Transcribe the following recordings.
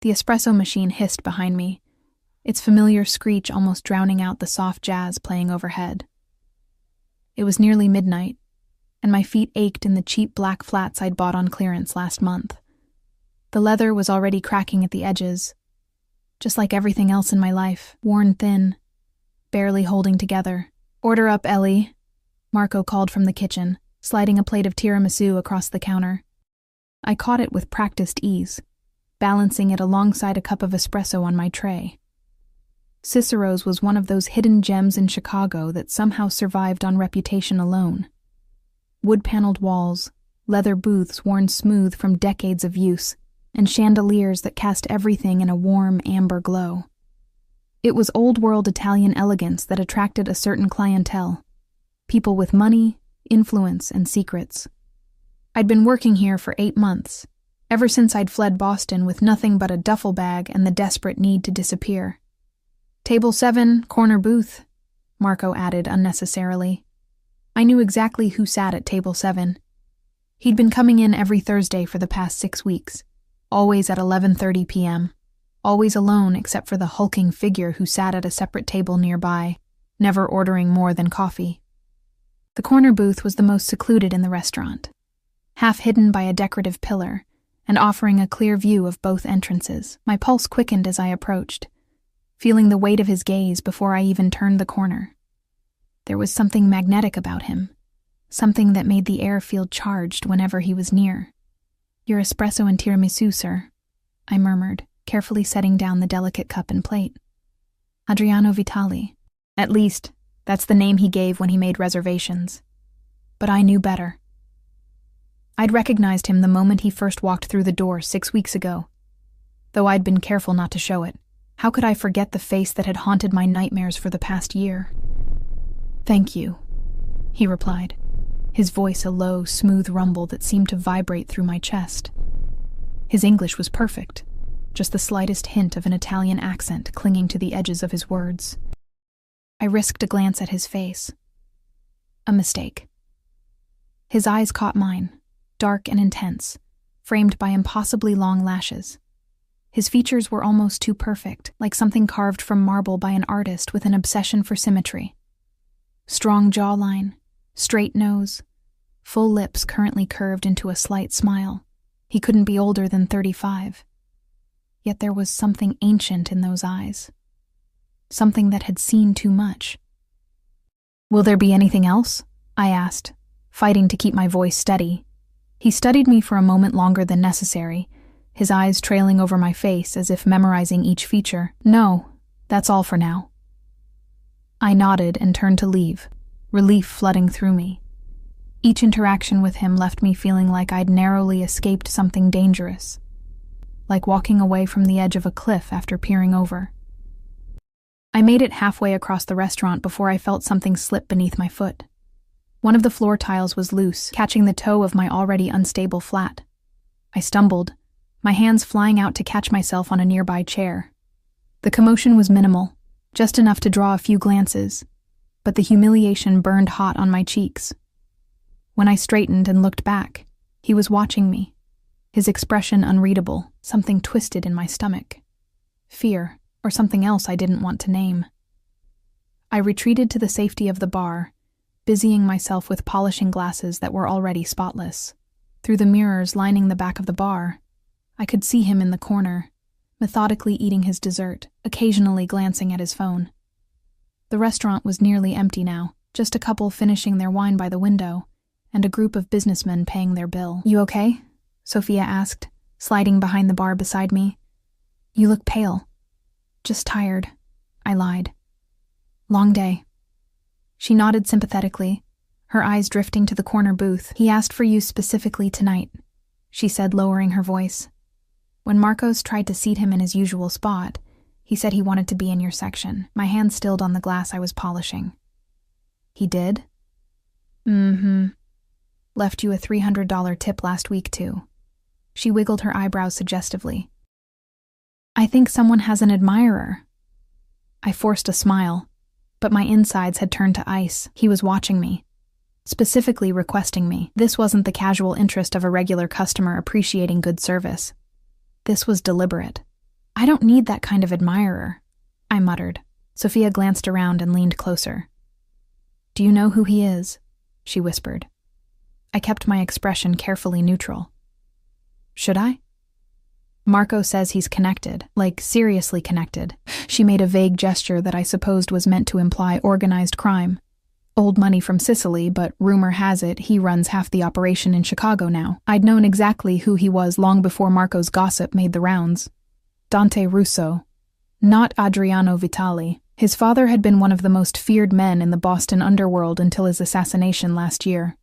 The espresso machine hissed behind me, its familiar screech almost drowning out the soft jazz playing overhead. It was nearly midnight, and my feet ached in the cheap black flats I'd bought on clearance last month. The leather was already cracking at the edges, just like everything else in my life, worn thin, barely holding together. "Order up, Ellie," Marco called from the kitchen, sliding a plate of tiramisu across the counter. I caught it with practiced ease, balancing it alongside a cup of espresso on my tray. Cicero's was one of those hidden gems in Chicago that somehow survived on reputation alone. Wood-paneled walls, leather booths worn smooth from decades of use, and chandeliers that cast everything in a warm amber glow. It was old-world Italian elegance that attracted a certain clientele, people with money, influence, and secrets. I'd been working here for 8 months, ever since I'd fled Boston with nothing but a duffel bag and the desperate need to disappear. "Table 7, corner booth," Marco added unnecessarily. I knew exactly who sat at table 7. He'd been coming in every Thursday for the past 6 weeks, always at 11:30 p.m., always alone except for the hulking figure who sat at a separate table nearby, never ordering more than coffee. The corner booth was the most secluded in the restaurant, half hidden by a decorative pillar and offering a clear view of both entrances. My pulse quickened as I approached, feeling the weight of his gaze before I even turned the corner. There was something magnetic about him, something that made the air feel charged whenever he was near. "Your espresso and tiramisu, sir," I murmured, carefully setting down the delicate cup and plate. "Adriano Vitali." At least, that's the name he gave when he made reservations. But I knew better. I'd recognized him the moment he first walked through the door 6 weeks ago, though I'd been careful not to show it. How could I forget the face that had haunted my nightmares for the past year? "Thank you," he replied, his voice a low, smooth rumble that seemed to vibrate through my chest. His English was perfect, just the slightest hint of an Italian accent clinging to the edges of his words. I risked a glance at his face. A mistake. His eyes caught mine, dark and intense, framed by impossibly long lashes. His features were almost too perfect, like something carved from marble by an artist with an obsession for symmetry. Strong jawline, straight nose, full lips currently curved into a slight smile. He couldn't be older than 35. Yet there was something ancient in those eyes. Something that had seen too much. "Will there be anything else?" I asked, fighting to keep my voice steady. He studied me for a moment longer than necessary, his eyes trailing over my face as if memorizing each feature. "No, that's all for now." I nodded and turned to leave, relief flooding through me. Each interaction with him left me feeling like I'd narrowly escaped something dangerous, like walking away from the edge of a cliff after peering over. I made it halfway across the restaurant before I felt something slip beneath my foot. One of the floor tiles was loose, catching the toe of my already unstable flat. I stumbled, my hands flying out to catch myself on a nearby chair. The commotion was minimal, just enough to draw a few glances, but the humiliation burned hot on my cheeks. When I straightened and looked back, he was watching me, his expression unreadable, something twisted in my stomach. Fear, or something else I didn't want to name. I retreated to the safety of the bar, busying myself with polishing glasses that were already spotless. Through the mirrors lining the back of the bar, I could see him in the corner, methodically eating his dessert, occasionally glancing at his phone. The restaurant was nearly empty now, just a couple finishing their wine by the window, and a group of businessmen paying their bill. "You okay?" Sophia asked, sliding behind the bar beside me. "You look pale." "Just tired," I lied. "Long day." She nodded sympathetically, her eyes drifting to the corner booth. "He asked for you specifically tonight," she said, lowering her voice. "When Marcos tried to seat him in his usual spot, he said he wanted to be in your section." My hand stilled on the glass I was polishing. "He did?" "Mm-hmm. Left you a $300 tip last week, too." She wiggled her eyebrows suggestively. "I think someone has an admirer." I forced a smile, but my insides had turned to ice. He was watching me, specifically requesting me. This wasn't the casual interest of a regular customer appreciating good service. This was deliberate. I don't need that kind of admirer, I muttered. Sophia glanced around and leaned closer. Do you know who he is? She whispered. I kept my expression carefully neutral. Should I? Marco says he's connected, like seriously connected. She made a vague gesture that I supposed was meant to imply organized crime. Old money from Sicily, but rumor has it he runs half the operation in Chicago now. I'd known exactly who he was long before Marco's gossip made the rounds. Dante Russo, not Adriano Vitali. His father had been one of the most feared men in the Boston underworld until his assassination last year.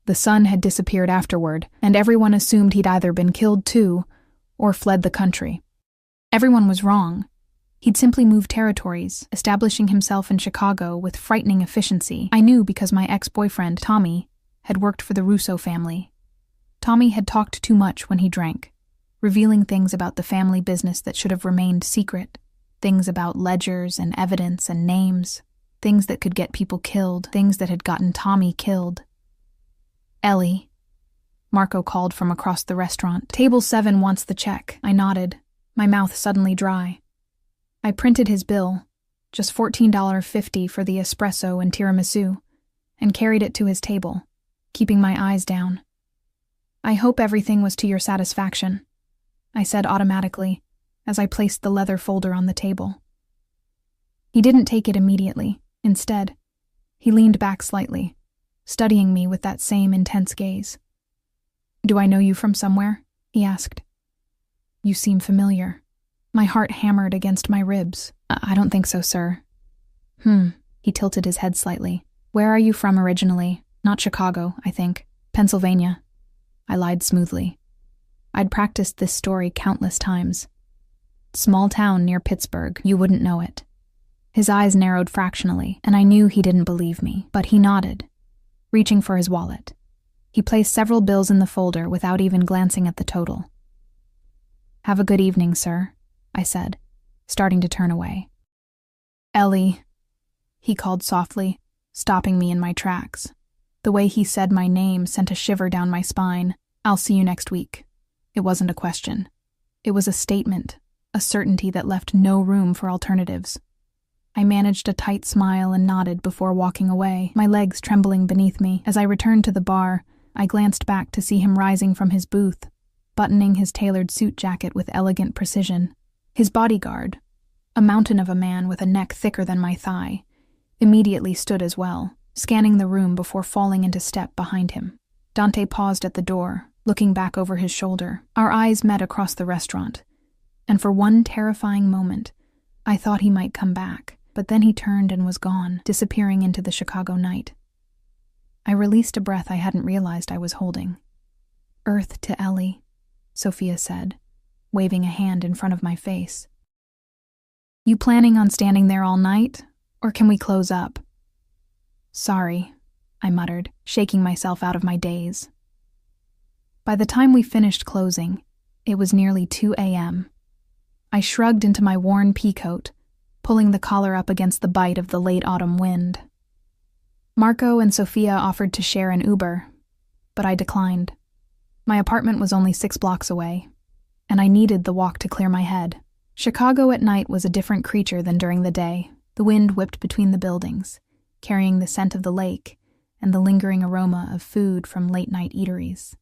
The son had disappeared afterward, and everyone assumed he'd either been killed too, or fled the country. Everyone was wrong. He'd simply moved territories, establishing himself in Chicago with frightening efficiency. I knew because my ex-boyfriend, Tommy, had worked for the Russo family. Tommy had talked too much when he drank, revealing things about the family business that should have remained secret, things about ledgers and evidence and names, things that could get people killed, things that had gotten Tommy killed. Ellie, Marco called from across the restaurant. Table 7 wants the check. I nodded, my mouth suddenly dry. I printed his bill, just $14.50 for the espresso and tiramisu, and carried it to his table, keeping my eyes down. I hope everything was to your satisfaction, I said automatically, as I placed the leather folder on the table. He didn't take it immediately. Instead, he leaned back slightly, studying me with that same intense gaze. Do I know you from somewhere? He asked. You seem familiar. My heart hammered against my ribs. I don't think so, sir. He tilted his head slightly. Where are you from originally? Not Chicago, I think. Pennsylvania. I lied smoothly. I'd practiced this story countless times. Small town near Pittsburgh, you wouldn't know it. His eyes narrowed fractionally, and I knew he didn't believe me, but he nodded, reaching for his wallet. He placed several bills in the folder without even glancing at the total. Have a good evening, sir, I said, starting to turn away. Ellie, he called softly, stopping me in my tracks. The way he said my name sent a shiver down my spine. I'll see you next week. It wasn't a question. It was a statement, a certainty that left no room for alternatives. I managed a tight smile and nodded before walking away, my legs trembling beneath me. As I returned to the bar, I glanced back to see him rising from his booth, buttoning his tailored suit jacket with elegant precision. His bodyguard, a mountain of a man with a neck thicker than my thigh, immediately stood as well, scanning the room before falling into step behind him. Dante paused at the door, looking back over his shoulder. Our eyes met across the restaurant, and for one terrifying moment, I thought he might come back, but then he turned and was gone, disappearing into the Chicago night. I released a breath I hadn't realized I was holding. Earth to Ellie, Sophia said, waving a hand in front of my face. You planning on standing there all night, or can we close up? Sorry, I muttered, shaking myself out of my daze. By the time we finished closing, it was nearly 2 a.m. I shrugged into my worn peacoat, pulling the collar up against the bite of the late autumn wind. Marco and Sophia offered to share an Uber, but I declined. My apartment was only 6 blocks away, and I needed the walk to clear my head. Chicago at night was a different creature than during the day. The wind whipped between the buildings, carrying the scent of the lake and the lingering aroma of food from late-night eateries.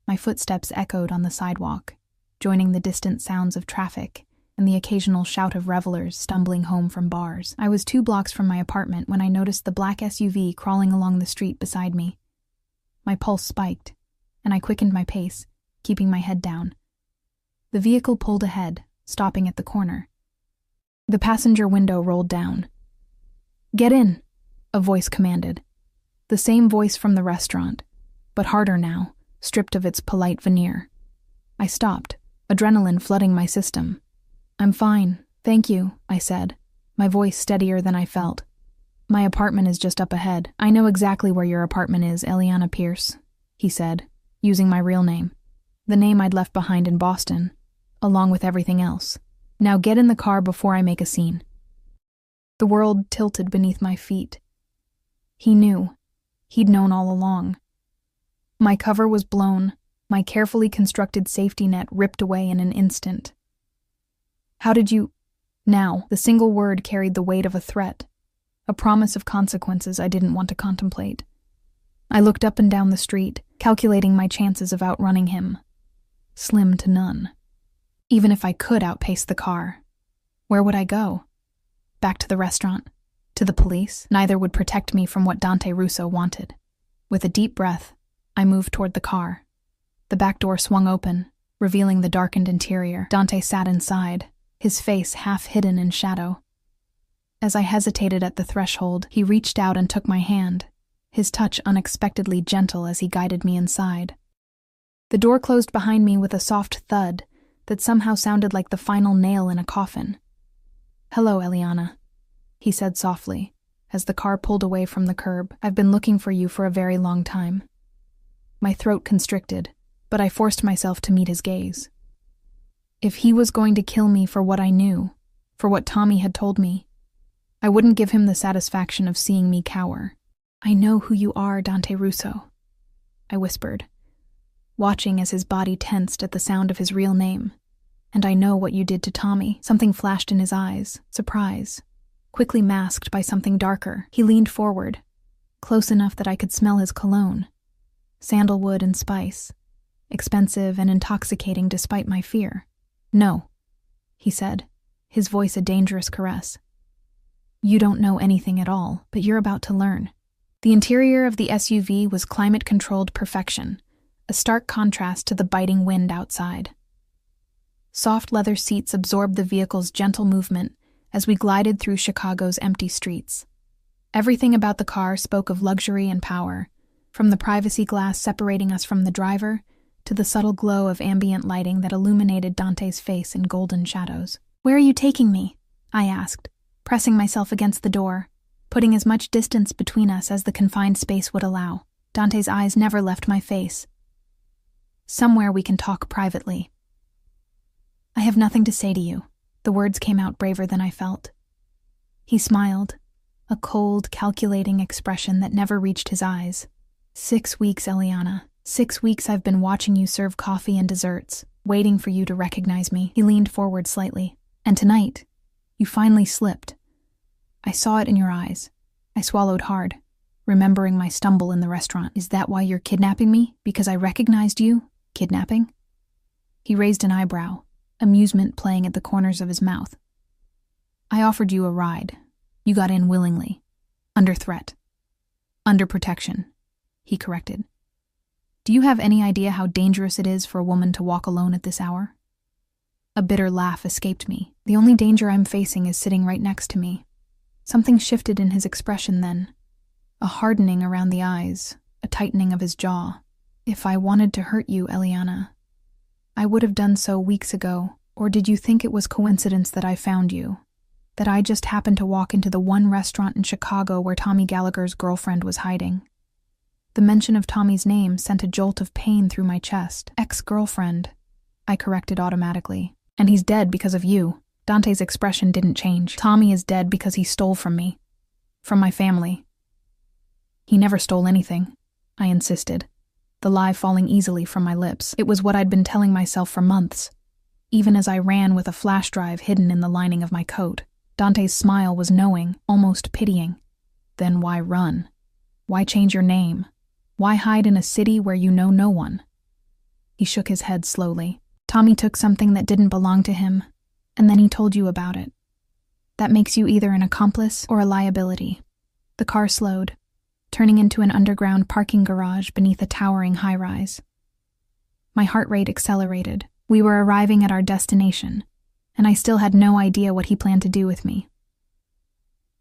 My footsteps echoed on the sidewalk, joining the distant sounds of traffic and the occasional shout of revelers stumbling home from bars. I was 2 blocks from my apartment when I noticed the black SUV crawling along the street beside me. My pulse spiked, and I quickened my pace, keeping my head down. The vehicle pulled ahead, stopping at the corner. The passenger window rolled down. "Get in," a voice commanded. The same voice from the restaurant, but harder now, stripped of its polite veneer. I stopped, adrenaline flooding my system. "I'm fine, thank you," I said, my voice steadier than I felt. "My apartment is just up ahead." "I know exactly where your apartment is, Eliana Pierce," he said, using my real name, the name I'd left behind in Boston, along with everything else. "Now get in the car before I make a scene." The world tilted beneath my feet. He knew. He'd known all along. My cover was blown, my carefully constructed safety net ripped away in an instant. How did you— Now, the single word carried the weight of a threat, a promise of consequences I didn't want to contemplate. I looked up and down the street, calculating my chances of outrunning him. Slim to none. Even if I could outpace the car, where would I go? Back to the restaurant? To the police? Neither would protect me from what Dante Russo wanted. With a deep breath, I moved toward the car. The back door swung open, revealing the darkened interior. Dante sat inside, his face half hidden in shadow. As I hesitated at the threshold, he reached out and took my hand, his touch unexpectedly gentle as he guided me inside. The door closed behind me with a soft thud that somehow sounded like the final nail in a coffin. "Hello, Eliana," he said softly, as the car pulled away from the curb. "I've been looking for you for a very long time." My throat constricted, but I forced myself to meet his gaze. If he was going to kill me for what I knew, for what Tommy had told me, I wouldn't give him the satisfaction of seeing me cower. "I know who you are, Dante Russo," I whispered, watching as his body tensed at the sound of his real name. "And I know what you did to Tommy." Something flashed in his eyes, surprise, quickly masked by something darker. He leaned forward, close enough that I could smell his cologne. Sandalwood and spice, expensive and intoxicating despite my fear. "No," he said, his voice a dangerous caress. "You don't know anything at all, but you're about to learn." The interior of the SUV was climate-controlled perfection, a stark contrast to the biting wind outside. Soft leather seats absorbed the vehicle's gentle movement as we glided through Chicago's empty streets. Everything about the car spoke of luxury and power, from the privacy glass separating us from the driver to the subtle glow of ambient lighting that illuminated Dante's face in golden shadows. "Where are you taking me?" I asked, pressing myself against the door, putting as much distance between us as the confined space would allow. Dante's eyes never left my face. "Somewhere we can talk privately." "I have nothing to say to you." The words came out braver than I felt. He smiled, a cold, calculating expression that never reached his eyes. 6 weeks, Eliana. 6 weeks I've been watching you serve coffee and desserts, waiting for you to recognize me. He leaned forward slightly. "And tonight, you finally slipped. I saw it in your eyes." I swallowed hard, remembering my stumble in the restaurant. "Is that why you're kidnapping me? Because I recognized you? Kidnapping?" He raised an eyebrow, amusement playing at the corners of his mouth. "I offered you a ride. You got in willingly. Under threat. Under protection," he corrected. "Do you have any idea how dangerous it is for a woman to walk alone at this hour?" A bitter laugh escaped me. "The only danger I'm facing is sitting right next to me." Something shifted in his expression then. A hardening around the eyes, a tightening of his jaw. "If I wanted to hurt you, Eliana, I would have done so weeks ago. Or did you think it was coincidence that I found you? That I just happened to walk into the one restaurant in Chicago where Tommy Gallagher's girlfriend was hiding?" The mention of Tommy's name sent a jolt of pain through my chest. "Ex-girlfriend," I corrected automatically. "And he's dead because of you." Dante's expression didn't change. "Tommy is dead because he stole from me. From my family." "He never stole anything," I insisted, the lie falling easily from my lips. It was what I'd been telling myself for months, even as I ran with a flash drive hidden in the lining of my coat. Dante's smile was knowing, almost pitying. "Then why run? Why change your name? Why hide in a city where you know no one?" He shook his head slowly. "Tommy took something that didn't belong to him, and then he told you about it. That makes you either an accomplice or a liability." The car slowed, turning into an underground parking garage beneath a towering high-rise. My heart rate accelerated. We were arriving at our destination, and I still had no idea what he planned to do with me.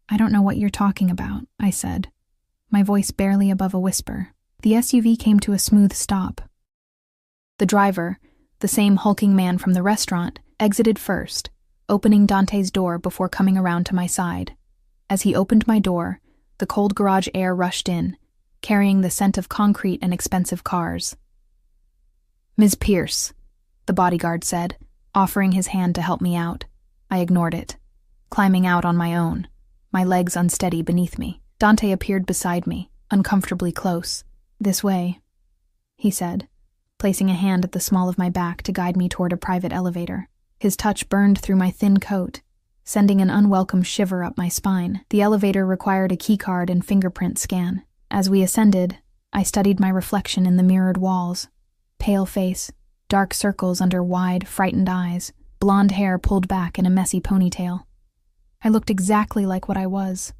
"I don't know what you're talking about," I said, my voice barely above a whisper. The SUV came to a smooth stop. The driver, the same hulking man from the restaurant, exited first, opening Dante's door before coming around to my side. As he opened my door, the cold garage air rushed in, carrying the scent of concrete and expensive cars. "Ms. Pierce," the bodyguard said, offering his hand to help me out. I ignored it, climbing out on my own, my legs unsteady beneath me. Dante appeared beside me, uncomfortably close. "This way," he said, placing a hand at the small of my back to guide me toward a private elevator. His touch burned through my thin coat, sending an unwelcome shiver up my spine. The elevator required a keycard and fingerprint scan. As we ascended, I studied my reflection in the mirrored walls. Pale face, dark circles under wide, frightened eyes, blonde hair pulled back in a messy ponytail. I looked exactly like what I was.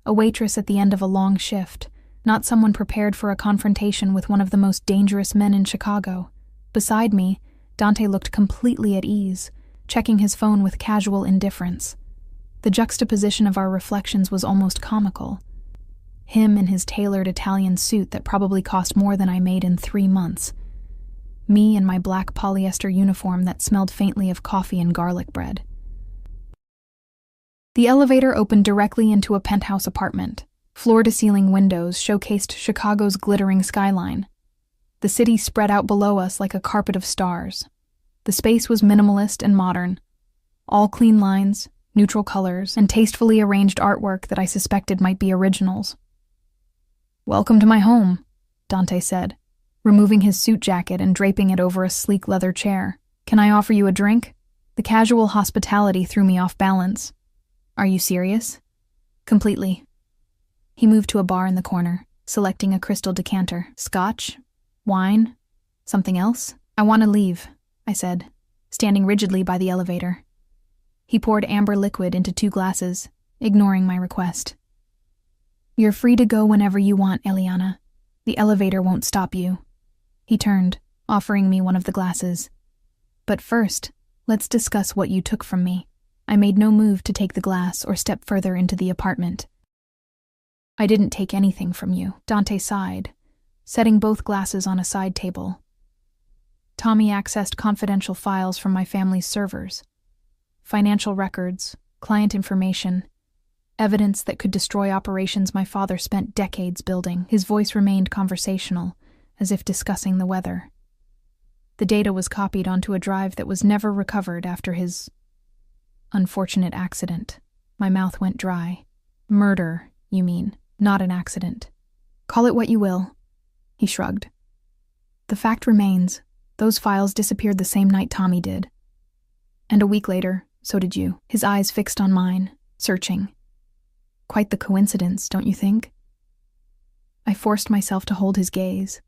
A waitress at the end of a long shift, not someone prepared for a confrontation with one of the most dangerous men in Chicago. Beside me, Dante looked completely at ease, checking his phone with casual indifference. The juxtaposition of our reflections was almost comical. Him in his tailored Italian suit that probably cost more than I made in 3 months. Me in my black polyester uniform that smelled faintly of coffee and garlic bread. The elevator opened directly into a penthouse apartment. Floor-to-ceiling windows showcased Chicago's glittering skyline. The city spread out below us like a carpet of stars. The space was minimalist and modern. All clean lines, neutral colors, and tastefully arranged artwork that I suspected might be originals. "Welcome to my home," Dante said, removing his suit jacket and draping it over a sleek leather chair. "Can I offer you a drink?" The casual hospitality threw me off balance. "Are you serious?" "Completely." He moved to a bar in the corner, selecting a crystal decanter. "Scotch? Wine? Something else?" "I want to leave," I said, standing rigidly by the elevator. He poured amber liquid into 2 glasses, ignoring my request. "You're free to go whenever you want, Eliana. The elevator won't stop you." He turned, offering me one of the glasses. "But first, let's discuss what you took from me." I made no move to take the glass or step further into the apartment. "I didn't take anything from you," Dante sighed, setting both glasses on a side table. "Tommy accessed confidential files from my family's servers. Financial records, client information, evidence that could destroy operations my father spent decades building." His voice remained conversational, as if discussing the weather. The data was copied onto a drive that was never recovered after his unfortunate accident. My mouth went dry. "Murder, you mean, not an accident. Call it what you will." He shrugged. "The fact remains, those files disappeared the same night Tommy did. And a week later, so did you." His eyes fixed on mine, searching. "Quite the coincidence, don't you think?" I forced myself to hold his gaze.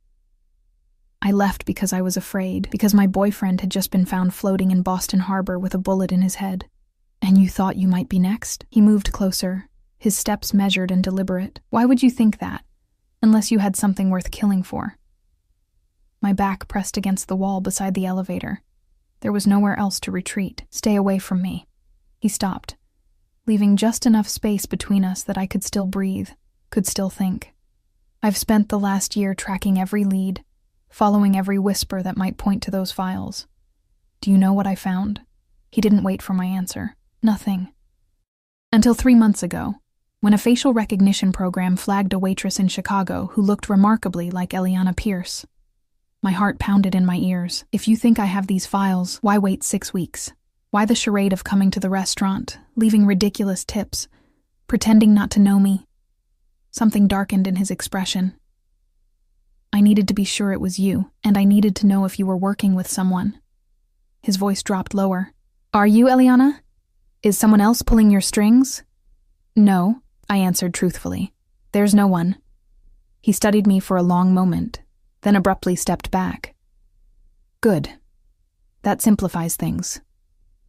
"I left because I was afraid, because my boyfriend had just been found floating in Boston Harbor with a bullet in his head. And you thought you might be next?" He moved closer, his steps measured and deliberate. "Why would you think that, unless you had something worth killing for?" My back pressed against the wall beside the elevator. There was nowhere else to retreat. "Stay away from me." He stopped, leaving just enough space between us that I could still breathe, could still think. "I've spent the last year tracking every lead, following every whisper that might point to those files. Do you know what I found?" He didn't wait for my answer. "Nothing. Until 3 months ago, when a facial recognition program flagged a waitress in Chicago who looked remarkably like Eliana Pierce. My heart pounded in my ears. If you think I have these files, why wait 6 weeks? Why the charade of coming to the restaurant, leaving ridiculous tips, pretending not to know me?" Something darkened in his expression. "I needed to be sure it was you, and I needed to know if you were working with someone." His voice dropped lower. "Are you, Eliana? Is someone else pulling your strings?" "No," I answered truthfully. "There's no one." He studied me for a long moment, then abruptly stepped back. "Good. That simplifies things."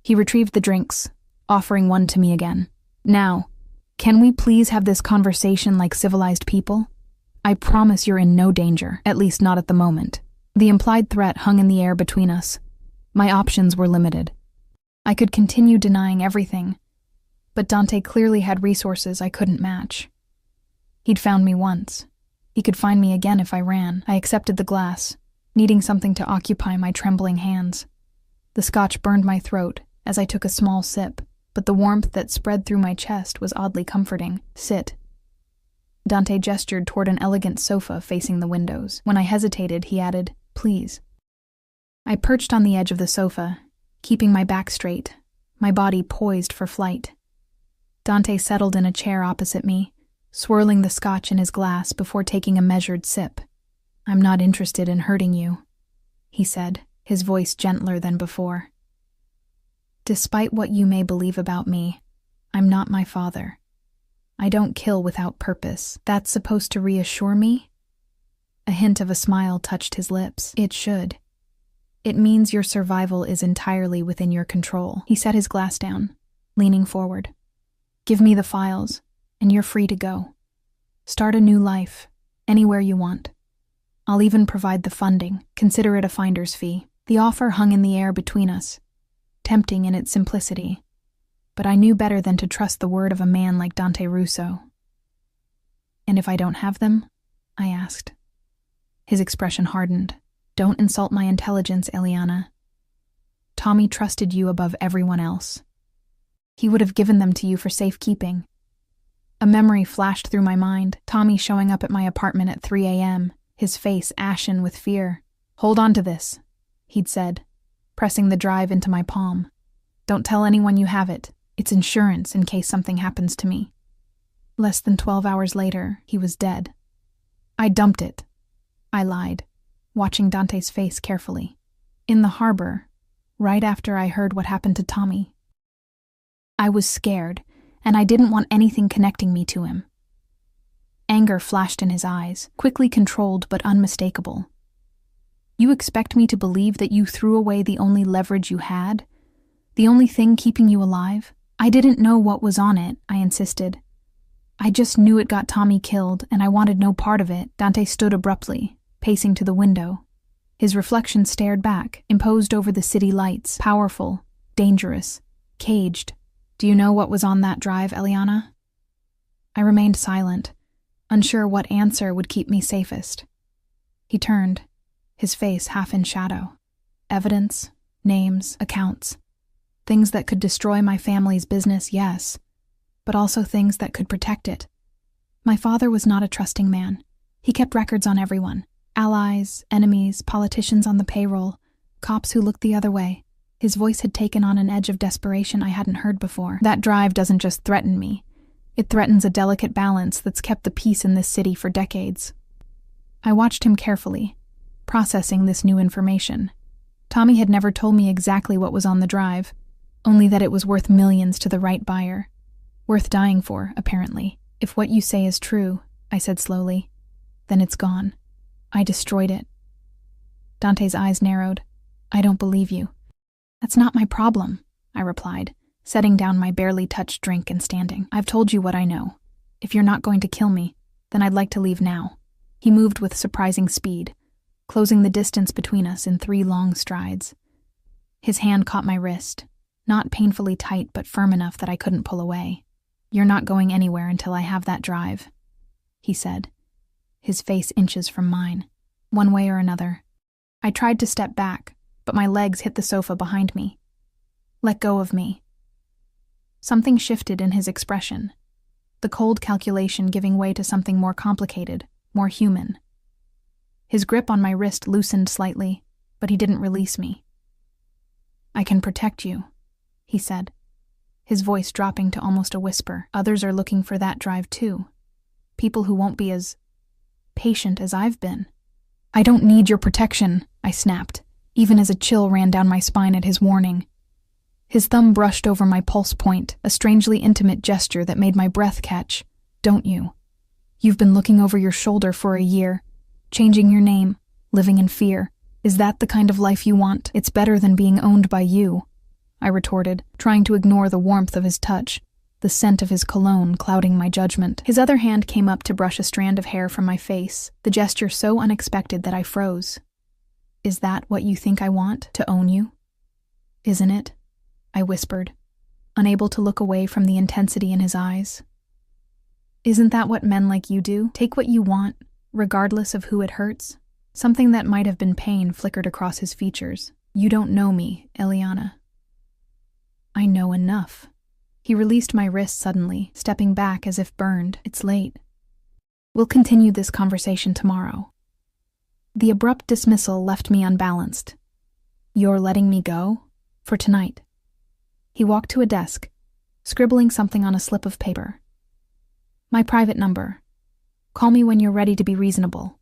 He retrieved the drinks, offering one to me again. "Now, can we please have this conversation like civilized people? I promise you're in no danger, at least not at the moment." The implied threat hung in the air between us. My options were limited. I could continue denying everything, but Dante clearly had resources I couldn't match. He'd found me once. He could find me again if I ran. I accepted the glass, needing something to occupy my trembling hands. The scotch burned my throat as I took a small sip, but the warmth that spread through my chest was oddly comforting. "Sit." Dante gestured toward an elegant sofa facing the windows. When I hesitated, he added, "Please." I perched on the edge of the sofa, keeping my back straight, my body poised for flight. Dante settled in a chair opposite me, swirling the scotch in his glass before taking a measured sip. "I'm not interested in hurting you," he said, his voice gentler than before. Despite what you may believe about me, I'm not my father. I don't kill without purpose. That's supposed to reassure me? A hint of a smile touched his lips. It should. It means your survival is entirely within your control. He set his glass down, leaning forward. Give me the files, and you're free to go. Start a new life, anywhere you want. I'll even provide the funding. Consider it a finder's fee. The offer hung in the air between us, tempting in its simplicity. But I knew better than to trust the word of a man like Dante Russo. And if I don't have them? I asked. His expression hardened. Don't insult my intelligence, Eliana. Tommy trusted you above everyone else. He would have given them to you for safekeeping. A memory flashed through my mind, Tommy showing up at my apartment at 3 a.m., his face ashen with fear. Hold on to this, he'd said, pressing the drive into my palm. Don't tell anyone you have it. It's insurance in case something happens to me. Less than 12 hours later, he was dead. I dumped it. I lied, watching Dante's face carefully. In the harbor, right after I heard what happened to Tommy. I was scared, and I didn't want anything connecting me to him. Anger flashed in his eyes, quickly controlled but unmistakable. You expect me to believe that you threw away the only leverage you had? The only thing keeping you alive? I didn't know what was on it, I insisted. I just knew it got Tommy killed, and I wanted no part of it. Dante stood abruptly, pacing to the window. His reflection stared back, imposed over the city lights, powerful, dangerous, caged. Do you know what was on that drive, Eliana? I remained silent, unsure what answer would keep me safest. He turned, his face half in shadow. Evidence, names, accounts. Things that could destroy my family's business, yes, but also things that could protect it. My father was not a trusting man. He kept records on everyone. Allies, enemies, politicians on the payroll, cops who looked the other way. His voice had taken on an edge of desperation I hadn't heard before. That drive doesn't just threaten me. It threatens a delicate balance that's kept the peace in this city for decades. I watched him carefully, processing this new information. Tommy had never told me exactly what was on the drive, only that it was worth millions to the right buyer. Worth dying for, apparently. If what you say is true, I said slowly, then it's gone. I destroyed it. Dante's eyes narrowed. I don't believe you. That's not my problem, I replied, setting down my barely touched drink and standing. I've told you what I know. If you're not going to kill me, then I'd like to leave now. He moved with surprising speed, closing the distance between us in 3 long strides. His hand caught my wrist, not painfully tight but firm enough that I couldn't pull away. You're not going anywhere until I have that drive, he said, his face inches from mine. One way or another. I tried to step back, but my legs hit the sofa behind me. Let go of me. Something shifted in his expression, the cold calculation giving way to something more complicated, more human. His grip on my wrist loosened slightly, but he didn't release me. I can protect you, he said, his voice dropping to almost a whisper. Others are looking for that drive too. People who won't be as patient as I've been. I don't need your protection, I snapped, even as a chill ran down my spine at his warning. His thumb brushed over my pulse point, a strangely intimate gesture that made my breath catch. Don't you? You've been looking over your shoulder for a year, changing your name, living in fear. Is that the kind of life you want? It's better than being owned by you, I retorted, trying to ignore the warmth of his touch, the scent of his cologne clouding my judgment. His other hand came up to brush a strand of hair from my face, the gesture so unexpected that I froze. Is that what you think I want, to own you? Isn't it? I whispered, unable to look away from the intensity in his eyes. Isn't that what men like you do? Take what you want, regardless of who it hurts? Something that might have been pain flickered across his features. You don't know me, Eliana. I know enough. He released my wrist suddenly, stepping back as if burned. It's late. We'll continue this conversation tomorrow. The abrupt dismissal left me unbalanced. You're letting me go? For tonight. He walked to a desk, scribbling something on a slip of paper. My private number. Call me when you're ready to be reasonable.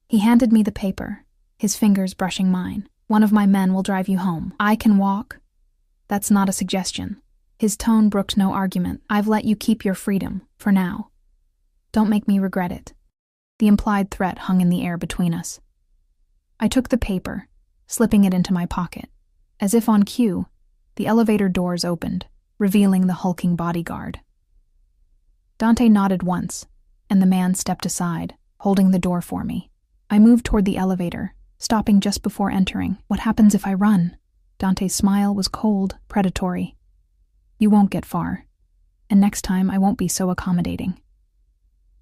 He handed me the paper, his fingers brushing mine. One of my men will drive you home. I can walk. That's not a suggestion. His tone brooked no argument. I've let you keep your freedom, for now. Don't make me regret it. The implied threat hung in the air between us. I took the paper, slipping it into my pocket. As if on cue, the elevator doors opened, revealing the hulking bodyguard. Dante nodded once, and the man stepped aside, holding the door for me. I moved toward the elevator, stopping just before entering. What happens if I run? Dante's smile was cold, predatory. You won't get far, and next time I won't be so accommodating.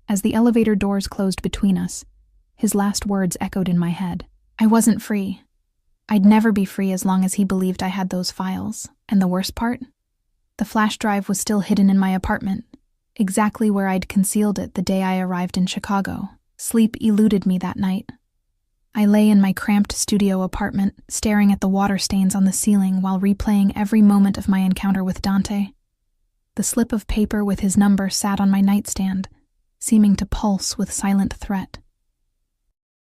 As the elevator doors closed between us, his last words echoed in my head. I wasn't free. I'd never be free as long as he believed I had those files. And the worst part? The flash drive was still hidden in my apartment, exactly where I'd concealed it the day I arrived in Chicago. Sleep eluded me that night. I lay in my cramped studio apartment, staring at the water stains on the ceiling while replaying every moment of my encounter with Dante. The slip of paper with his number sat on my nightstand, seeming to pulse with silent threat.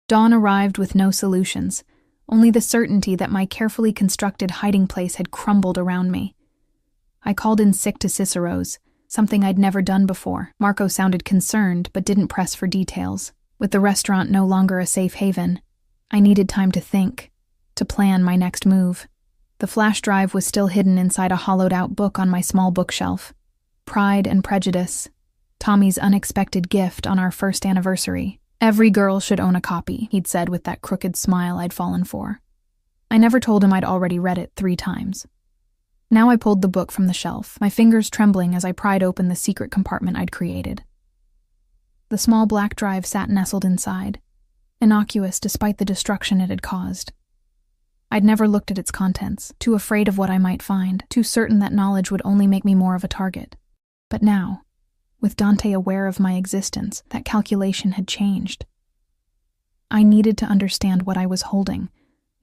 Dawn arrived with no solutions, only the certainty that my carefully constructed hiding place had crumbled around me. I called in sick to Cicero's, something I'd never done before. Marco sounded concerned, but didn't press for details. With the restaurant no longer a safe haven, I needed time to think, to plan my next move. The flash drive was still hidden inside a hollowed-out book on my small bookshelf. Pride and Prejudice, Tommy's unexpected gift on our first anniversary. Every girl should own a copy, he'd said with that crooked smile I'd fallen for. I never told him I'd already read it 3 times. Now I pulled the book from the shelf, my fingers trembling as I pried open the secret compartment I'd created. The small black drive sat nestled inside, innocuous despite the destruction it had caused. I'd never looked at its contents, too afraid of what I might find, too certain that knowledge would only make me more of a target. But now, with Dante aware of my existence, that calculation had changed. I needed to understand what I was holding,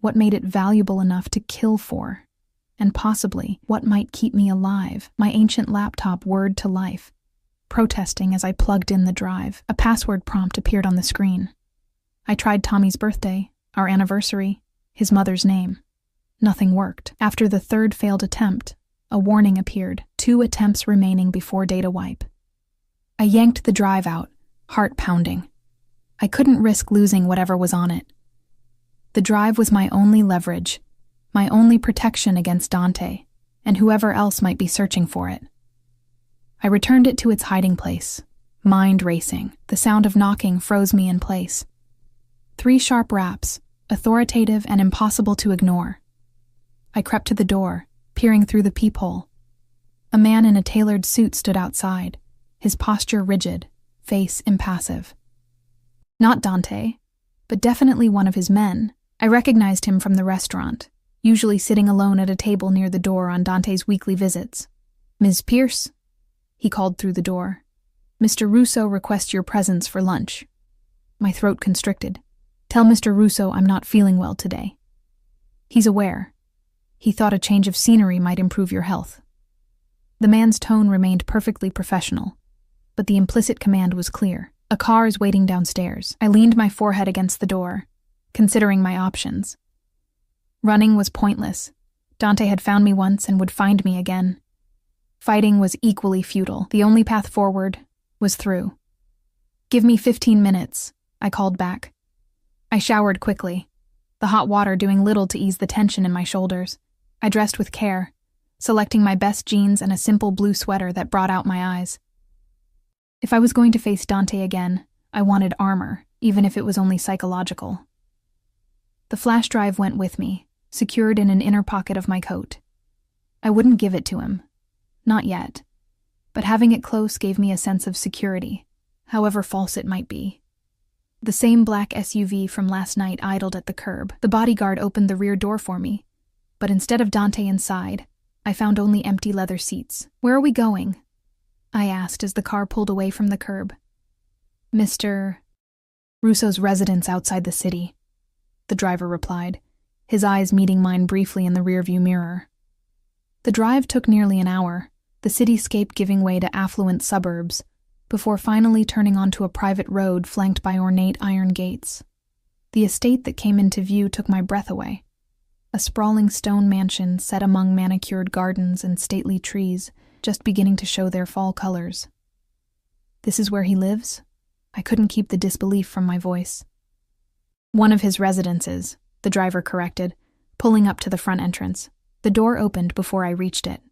what made it valuable enough to kill for, and possibly what might keep me alive. My ancient laptop whirred to life, protesting as I plugged in the drive. A password prompt appeared on the screen. I tried Tommy's birthday, our anniversary, his mother's name. Nothing worked. After the 3rd failed attempt, a warning appeared, 2 attempts remaining before data wipe. I yanked the drive out, heart pounding. I couldn't risk losing whatever was on it. The drive was my only leverage, my only protection against Dante, and whoever else might be searching for it. I returned it to its hiding place, mind racing. The sound of knocking froze me in place. 3 sharp raps, authoritative and impossible to ignore. I crept to the door, peering through the peephole. A man in a tailored suit stood outside, his posture rigid, face impassive. Not Dante, but definitely one of his men. I recognized him from the restaurant, usually sitting alone at a table near the door on Dante's weekly visits. "Ms. Pierce," he called through the door. "Mr. Russo requests your presence for lunch." My throat constricted. "Tell Mr. Russo I'm not feeling well today." "He's aware. He thought a change of scenery might improve your health." The man's tone remained perfectly professional, but the implicit command was clear. "A car is waiting downstairs." I leaned my forehead against the door, considering my options. Running was pointless. Dante had found me once and would find me again. Fighting was equally futile. The only path forward was through. "Give me 15 minutes, I called back. I showered quickly, the hot water doing little to ease the tension in my shoulders. I dressed with care, selecting my best jeans and a simple blue sweater that brought out my eyes. If I was going to face Dante again, I wanted armor, even if it was only psychological. The flash drive went with me, secured in an inner pocket of my coat. I wouldn't give it to him. Not yet. But having it close gave me a sense of security, however false it might be. The same black SUV from last night idled at the curb. The bodyguard opened the rear door for me, but instead of Dante inside, I found only empty leather seats. "Where are we going?" I asked as the car pulled away from the curb. "Mr. Russo's residence outside the city," the driver replied, his eyes meeting mine briefly in the rearview mirror. The drive took nearly an hour, the cityscape giving way to affluent suburbs, before finally turning onto a private road flanked by ornate iron gates. The estate that came into view took my breath away. a sprawling stone mansion set among manicured gardens and stately trees, just beginning to show their fall colors. This is where he lives? I couldn't keep the disbelief from my voice. One of his residences, the driver corrected, pulling up to the front entrance. The door opened before I reached it.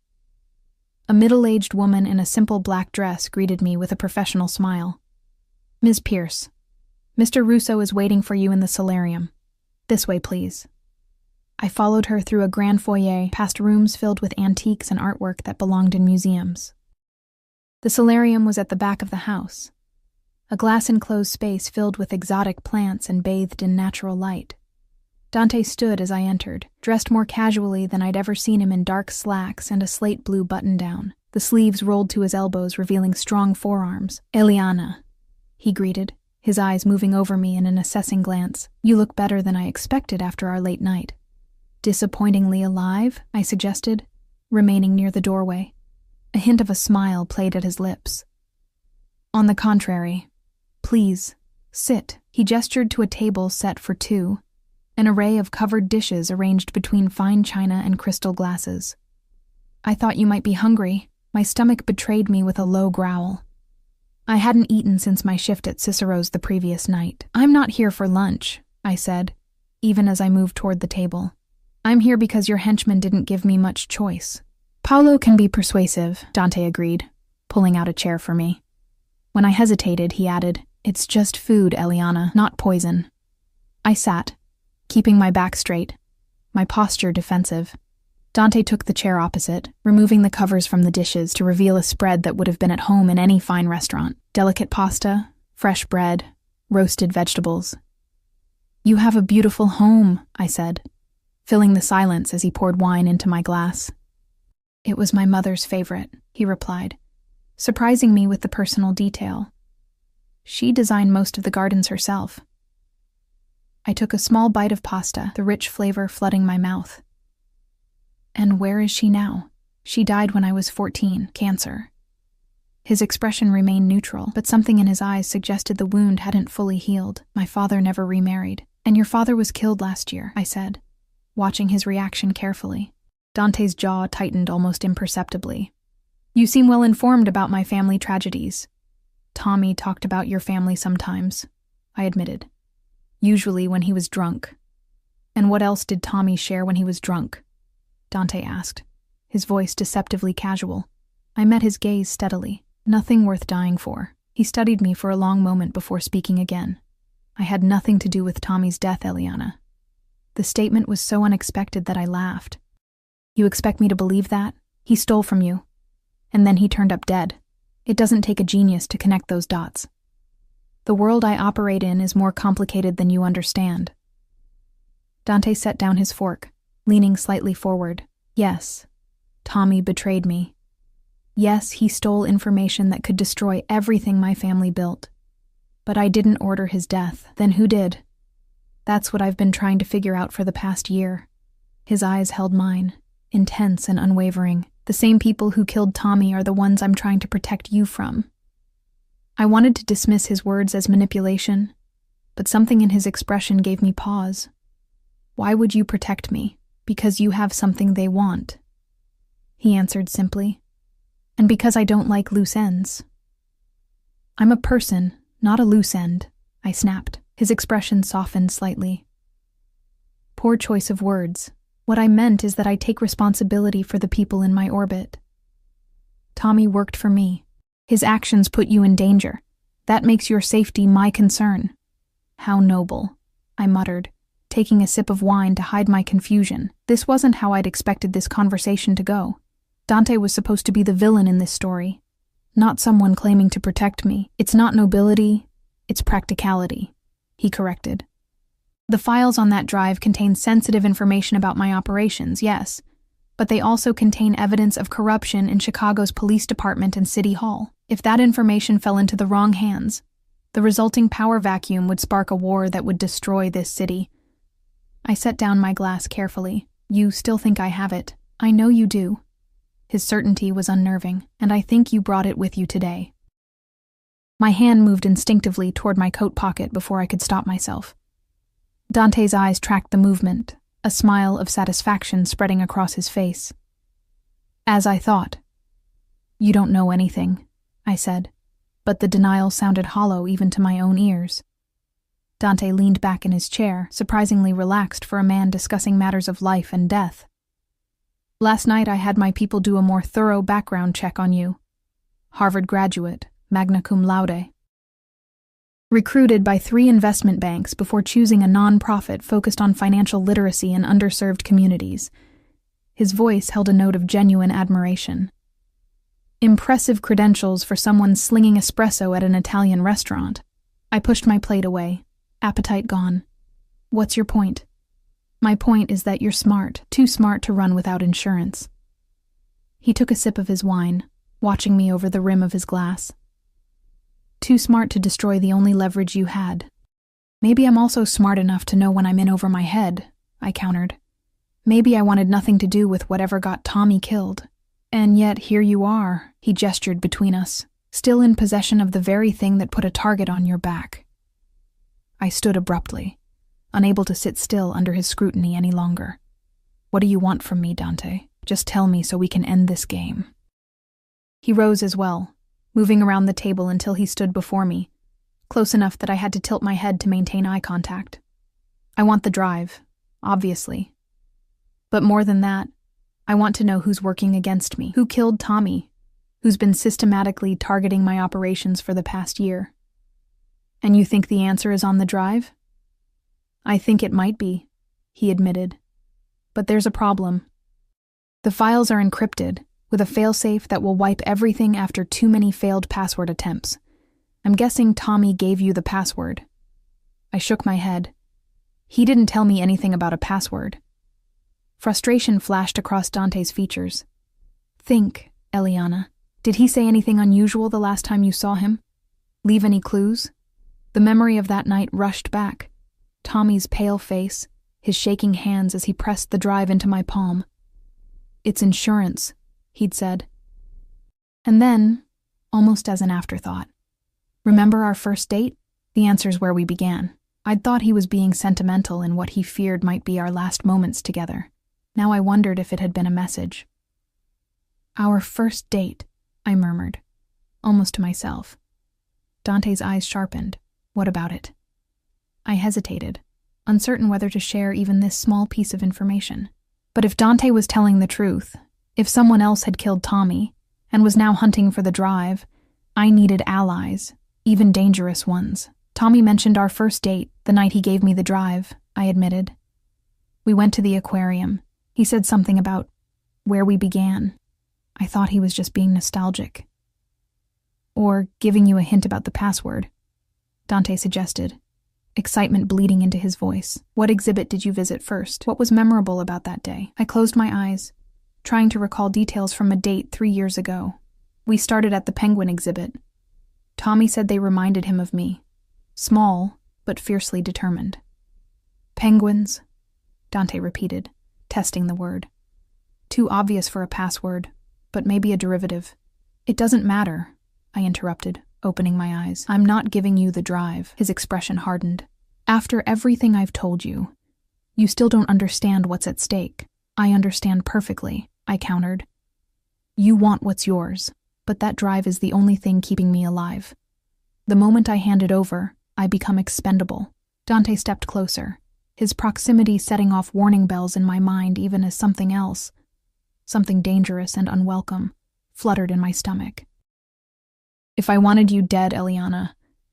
A middle-aged woman in a simple black dress greeted me with a professional smile. "Ms. Pierce, Mr. Russo is waiting for you in the solarium. This way, please." I followed her through a grand foyer, past rooms filled with antiques and artwork that belonged in museums. The solarium was at the back of the house, a glass-enclosed space filled with exotic plants and bathed in natural light. Dante stood as I entered, dressed more casually than I'd ever seen him, in dark slacks and a slate blue button-down, the sleeves rolled to his elbows, revealing strong forearms. "Eliana," he greeted, his eyes moving over me in an assessing glance. "You look better than I expected after our late night." "Disappointingly alive?" I suggested, remaining near the doorway. A hint of a smile played at his lips. "On the contrary. Please, sit." He gestured to a table set for two, an array of covered dishes arranged between fine china and crystal glasses. "I thought you might be hungry." My stomach betrayed me with a low growl. I hadn't eaten since my shift at Cicero's the previous night. "I'm not here for lunch," I said, even as I moved toward the table. "I'm here because your henchman didn't give me much choice." "Paolo can be persuasive," Dante agreed, pulling out a chair for me. When I hesitated, he added, "It's just food, Eliana, not poison." I sat, keeping my back straight, my posture defensive. Dante took the chair opposite, removing the covers from the dishes to reveal a spread that would have been at home in any fine restaurant. Delicate pasta, fresh bread, roasted vegetables. "You have a beautiful home," I said, filling the silence as he poured wine into my glass. "It was my mother's favorite," he replied, surprising me with the personal detail. "She designed most of the gardens herself." I took a small bite of pasta, the rich flavor flooding my mouth. "And where is she now?" "She died when I was 14, cancer." His expression remained neutral, but something in his eyes suggested the wound hadn't fully healed. "My father never remarried." "And your father was killed last year," I said, watching his reaction carefully. Dante's jaw tightened almost imperceptibly. "You seem well informed about my family tragedies." "Tommy talked about your family sometimes," I admitted. "Usually when he was drunk." "And what else did Tommy share when he was drunk?" Dante asked, his voice deceptively casual. I met his gaze steadily. "Nothing worth dying for." He studied me for a long moment before speaking again. "I had nothing to do with Tommy's death, Eliana." The statement was so unexpected that I laughed. "You expect me to believe that? He stole from you. And then he turned up dead. It doesn't take a genius to connect those dots. The world I operate in is more complicated than you understand." Dante set down his fork, leaning slightly forward. "Yes, Tommy betrayed me. Yes, he stole information that could destroy everything my family built. But I didn't order his death. Then who did? That's what I've been trying to figure out for the past year." His eyes held mine, intense and unwavering. "The same people who killed Tommy are the ones I'm trying to protect you from." I wanted to dismiss his words as manipulation, but something in his expression gave me pause. "Why would you protect me? Because you have something they want," he answered simply. "And because I don't like loose ends." "I'm a person, not a loose end," I snapped. His expression softened slightly. "Poor choice of words. What I meant is that I take responsibility for the people in my orbit. Tommy worked for me. His actions put you in danger. That makes your safety my concern." "How noble," I muttered, taking a sip of wine to hide my confusion. This wasn't how I'd expected this conversation to go. Dante was supposed to be the villain in this story, not someone claiming to protect me. "It's not nobility, it's practicality," he corrected. "The files on that drive contain sensitive information about my operations, yes, but they also contain evidence of corruption in Chicago's police department and city hall. If that information fell into the wrong hands, the resulting power vacuum would spark a war that would destroy this city." I set down my glass carefully. "You still think I have it. I know you do." His certainty was unnerving, and I think you brought it with you today. My hand moved instinctively toward my coat pocket before I could stop myself. Dante's eyes tracked the movement, a smile of satisfaction spreading across his face. As I thought. You don't know anything, I said, but the denial sounded hollow even to my own ears. Dante leaned back in his chair, surprisingly relaxed for a man discussing matters of life and death. Last night I had my people do a more thorough background check on you. Harvard graduate, magna cum laude. Recruited by 3 investment banks before choosing a non-profit focused on financial literacy in underserved communities. His voice held a note of genuine admiration. Impressive credentials for someone slinging espresso at an Italian restaurant. I pushed my plate away, appetite gone. What's your point? My point is that you're smart, too smart to run without insurance. He took a sip of his wine, watching me over the rim of his glass. Too smart to destroy the only leverage you had. Maybe I'm also smart enough to know when I'm in over my head, I countered. Maybe I wanted nothing to do with whatever got Tommy killed. And yet here you are, he gestured between us, still in possession of the very thing that put a target on your back. I stood abruptly, unable to sit still under his scrutiny any longer. What do you want from me, Dante? Just tell me so we can end this game. He rose as well, moving around the table until he stood before me, close enough that I had to tilt my head to maintain eye contact. I want the drive, obviously. But more than that, I want to know who's working against me, who killed Tommy, who's been systematically targeting my operations for the past year. And you think the answer is on the drive? I think it might be, he admitted. But there's a problem. The files are encrypted, with a failsafe that will wipe everything after too many failed password attempts. I'm guessing Tommy gave you the password. I shook my head. He didn't tell me anything about a password. Frustration flashed across Dante's features. Think, Eliana. Did he say anything unusual the last time you saw him? Leave any clues? The memory of that night rushed back. Tommy's pale face, his shaking hands as he pressed the drive into my palm. It's insurance, he'd said. And then, almost as an afterthought, remember our first date? The answer's where we began. I'd thought he was being sentimental in what he feared might be our last moments together. Now I wondered if it had been a message. Our first date, I murmured, almost to myself. Dante's eyes sharpened. What about it? I hesitated, uncertain whether to share even this small piece of information. But if Dante was telling the truth, if someone else had killed Tommy and was now hunting for the drive, I needed allies, even dangerous ones. Tommy mentioned our first date the night he gave me the drive, I admitted. We went to the aquarium. He said something about where we began. I thought he was just being nostalgic. Or giving you a hint about the password, Dante suggested, excitement bleeding into his voice. What exhibit did you visit first? What was memorable about that day? I closed my eyes, trying to recall details from a date 3 years ago. We started at the penguin exhibit. Tommy said they reminded him of me. Small, but fiercely determined. Penguins, Dante repeated, testing the word. Too obvious for a password, but maybe a derivative. It doesn't matter, I interrupted, opening my eyes. I'm not giving you the drive. His expression hardened. After everything I've told you, you still don't understand what's at stake. I understand perfectly, I countered. You want what's yours, but that drive is the only thing keeping me alive. The moment I hand it over, I become expendable. Dante stepped closer, his proximity setting off warning bells in my mind even as something else, something dangerous and unwelcome, fluttered in my stomach. If I wanted you dead, Eliana,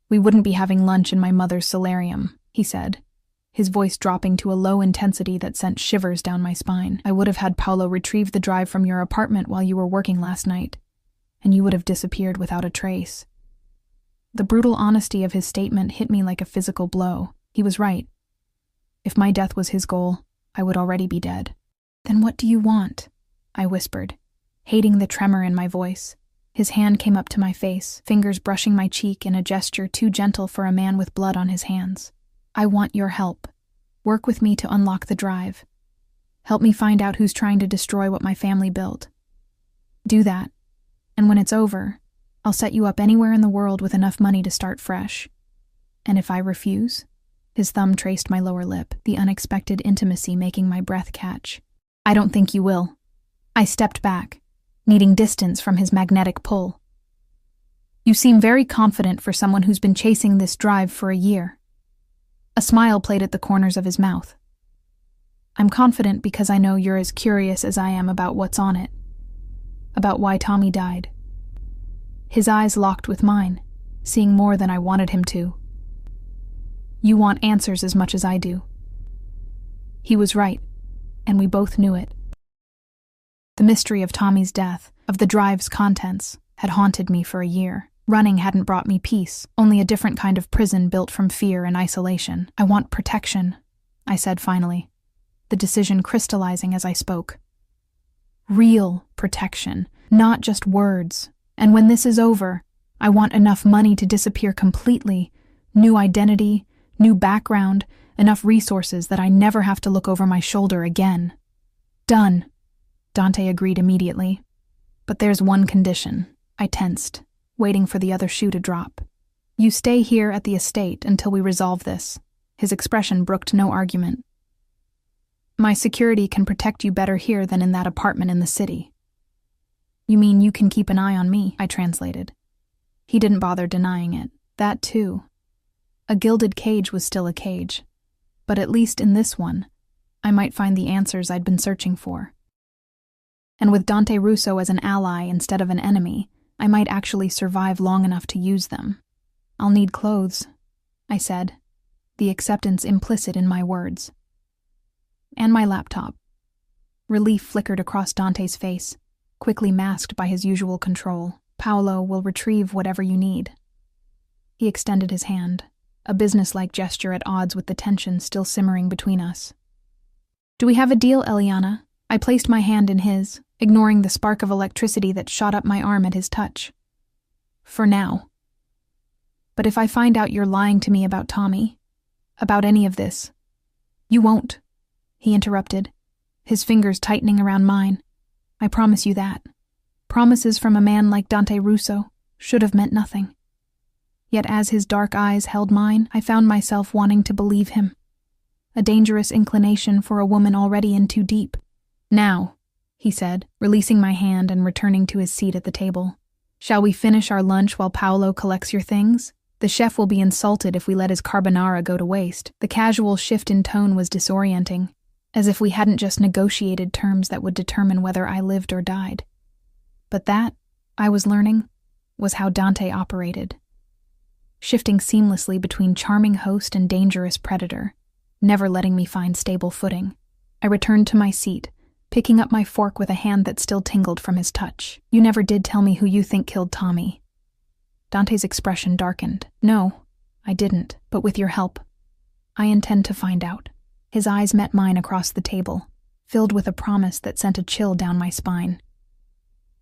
we wouldn't be having lunch in my mother's solarium, he said, his voice dropping to a low intensity that sent shivers down my spine. I would have had Paolo retrieve the drive from your apartment while you were working last night, and you would have disappeared without a trace. The brutal honesty of his statement hit me like a physical blow. He was right. If my death was his goal, I would already be dead. Then what do you want? I whispered, hating the tremor in my voice. His hand came up to my face, fingers brushing my cheek in a gesture too gentle for a man with blood on his hands. I want your help. Work with me to unlock the drive. Help me find out who's trying to destroy what my family built. Do that, and when it's over, I'll set you up anywhere in the world with enough money to start fresh. And if I refuse, His thumb traced my lower lip, the unexpected intimacy making my breath catch. I don't think you will. I stepped back, needing distance from his magnetic pull. You seem very confident for someone who's been chasing this drive for a year. A smile played at the corners of his mouth. I'm confident because I know you're as curious as I am about what's on it. About why Tommy died. His eyes locked with mine, seeing more than I wanted him to. You want answers as much as I do. He was right, and we both knew it. The mystery of Tommy's death, of the drive's contents, had haunted me for a year. Running hadn't brought me peace, only a different kind of prison built from fear and isolation. I want protection, I said finally, the decision crystallizing as I spoke. Real protection, not just words. And when this is over, I want enough money to disappear completely, new identity, new background, enough resources that I never have to look over my shoulder again. Done, Dante agreed immediately. But there's one condition. I tensed, waiting for the other shoe to drop. You stay here at the estate until we resolve this. His expression brooked no argument. My security can protect you better here than in that apartment in the city. You mean you can keep an eye on me, I translated. He didn't bother denying it. That too. A gilded cage was still a cage. But at least in this one, I might find the answers I'd been searching for. And with Dante Russo as an ally instead of an enemy, I might actually survive long enough to use them. I'll need clothes, I said, the acceptance implicit in my words. And my laptop. Relief flickered across Dante's face, quickly masked by his usual control. Paolo will retrieve whatever you need. He extended his hand, a businesslike gesture at odds with the tension still simmering between us. Do we have a deal, Eliana? I placed my hand in his, ignoring the spark of electricity that shot up my arm at his touch. For now. But if I find out you're lying to me about Tommy, about any of this, you won't, he interrupted, his fingers tightening around mine. I promise you that. Promises from a man like Dante Russo should have meant nothing. Yet as his dark eyes held mine, I found myself wanting to believe him. A dangerous inclination for a woman already in too deep. Now, he said, releasing my hand and returning to his seat at the table. Shall we finish our lunch while Paolo collects your things? The chef will be insulted if we let his carbonara go to waste. The casual shift in tone was disorienting, as if we hadn't just negotiated terms that would determine whether I lived or died. But that, I was learning, was how Dante operated. Shifting seamlessly between charming host and dangerous predator, never letting me find stable footing. I returned to my seat, picking up my fork with a hand that still tingled from his touch. You never did tell me who you think killed Tommy. Dante's expression darkened. No, I didn't, but with your help, I intend to find out. His eyes met mine across the table, filled with a promise that sent a chill down my spine.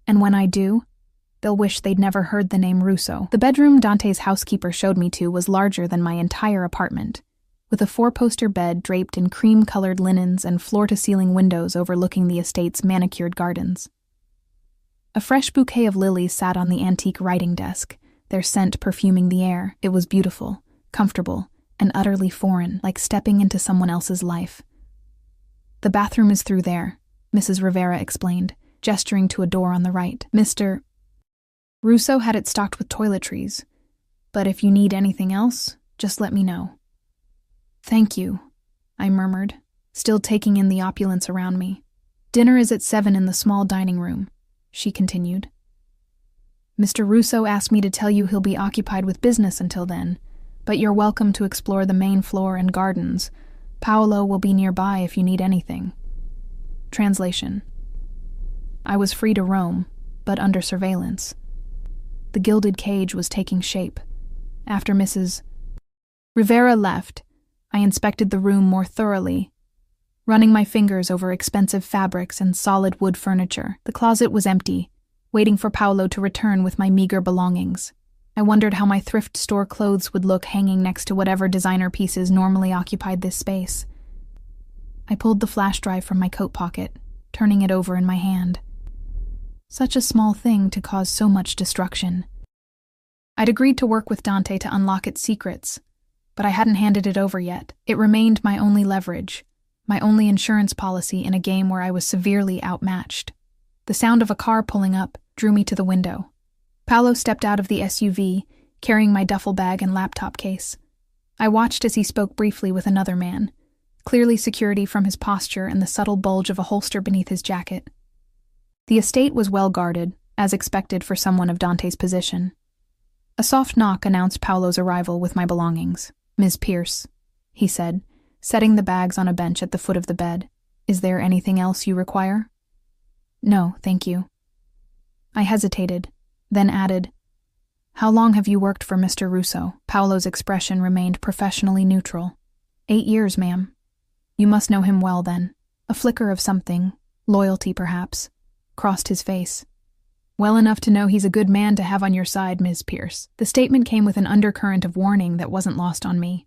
And when I do, they'll wish they'd never heard the name Russo. The bedroom Dante's housekeeper showed me to was larger than my entire apartment, with a 4-poster bed draped in cream-colored linens and floor-to-ceiling windows overlooking the estate's manicured gardens. A fresh bouquet of lilies sat on the antique writing desk, their scent perfuming the air. It was beautiful, comfortable, and utterly foreign, like stepping into someone else's life. The bathroom is through there, Mrs. Rivera explained, gesturing to a door on the right. Mr. Russo had it stocked with toiletries, but if you need anything else, just let me know. Thank you, I murmured, still taking in the opulence around me. Dinner is at 7 in the small dining room, she continued. Mr. Russo asked me to tell you he'll be occupied with business until then, but you're welcome to explore the main floor and gardens. Paolo will be nearby if you need anything. Translation. I was free to roam, but under surveillance. The gilded cage was taking shape. After Mrs. Rivera left, I inspected the room more thoroughly, running my fingers over expensive fabrics and solid wood furniture. The closet was empty, waiting for Paolo to return with my meager belongings. I wondered how my thrift store clothes would look hanging next to whatever designer pieces normally occupied this space. I pulled the flash drive from my coat pocket, turning it over in my hand. Such a small thing to cause so much destruction. I'd agreed to work with Dante to unlock its secrets, but I hadn't handed it over yet. It remained my only leverage, my only insurance policy in a game where I was severely outmatched. The sound of a car pulling up drew me to the window. Paolo stepped out of the SUV, carrying my duffel bag and laptop case. I watched as he spoke briefly with another man, clearly security from his posture and the subtle bulge of a holster beneath his jacket. The estate was well guarded, as expected for someone of Dante's position. A soft knock announced Paolo's arrival with my belongings. "Ms. Pierce," he said, setting the bags on a bench at the foot of the bed. "Is there anything else you require?" "No, thank you." I hesitated, then added, "How long have you worked for Mr. Russo?" Paolo's expression remained professionally neutral. 8 years, ma'am." "You must know him well, then." A flicker of something, loyalty perhaps, crossed his face. "Well enough to know he's a good man to have on your side, Ms. Pierce." The statement came with an undercurrent of warning that wasn't lost on me.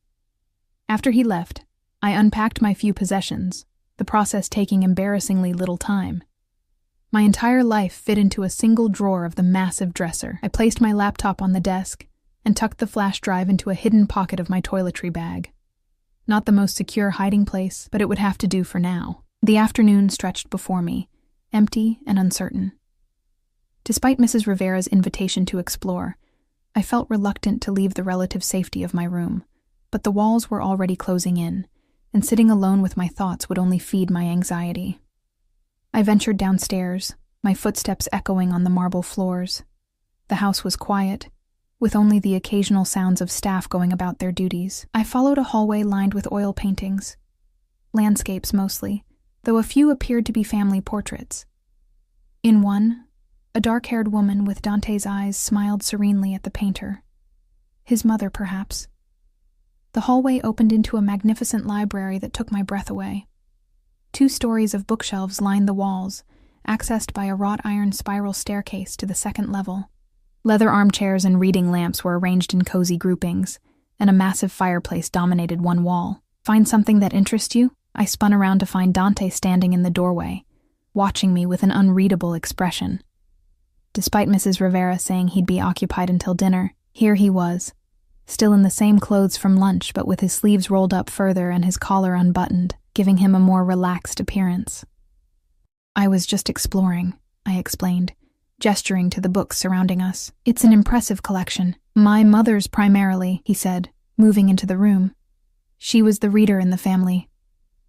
After he left, I unpacked my few possessions, the process taking embarrassingly little time. My entire life fit into a single drawer of the massive dresser. I placed my laptop on the desk and tucked the flash drive into a hidden pocket of my toiletry bag. Not the most secure hiding place, but it would have to do for now. The afternoon stretched before me, empty and uncertain. Despite Mrs. Rivera's invitation to explore, I felt reluctant to leave the relative safety of my room, but the walls were already closing in, and sitting alone with my thoughts would only feed my anxiety. I ventured downstairs, my footsteps echoing on the marble floors. The house was quiet, with only the occasional sounds of staff going about their duties. I followed a hallway lined with oil paintings, landscapes mostly, though a few appeared to be family portraits. In one, a dark-haired woman with Dante's eyes smiled serenely at the painter. His mother, perhaps. The hallway opened into a magnificent library that took my breath away. 2 stories of bookshelves lined the walls, accessed by a wrought iron spiral staircase to the second level. Leather armchairs and reading lamps were arranged in cozy groupings, and a massive fireplace dominated one wall. "Find something that interests you?" I spun around to find Dante standing in the doorway, watching me with an unreadable expression. Despite Mrs. Rivera saying he'd be occupied until dinner, here he was, still in the same clothes from lunch but with his sleeves rolled up further and his collar unbuttoned, giving him a more relaxed appearance. "I was just exploring," I explained, gesturing to the books surrounding us. "It's an impressive collection. My mother's primarily," he said, moving into the room. "She was the reader in the family.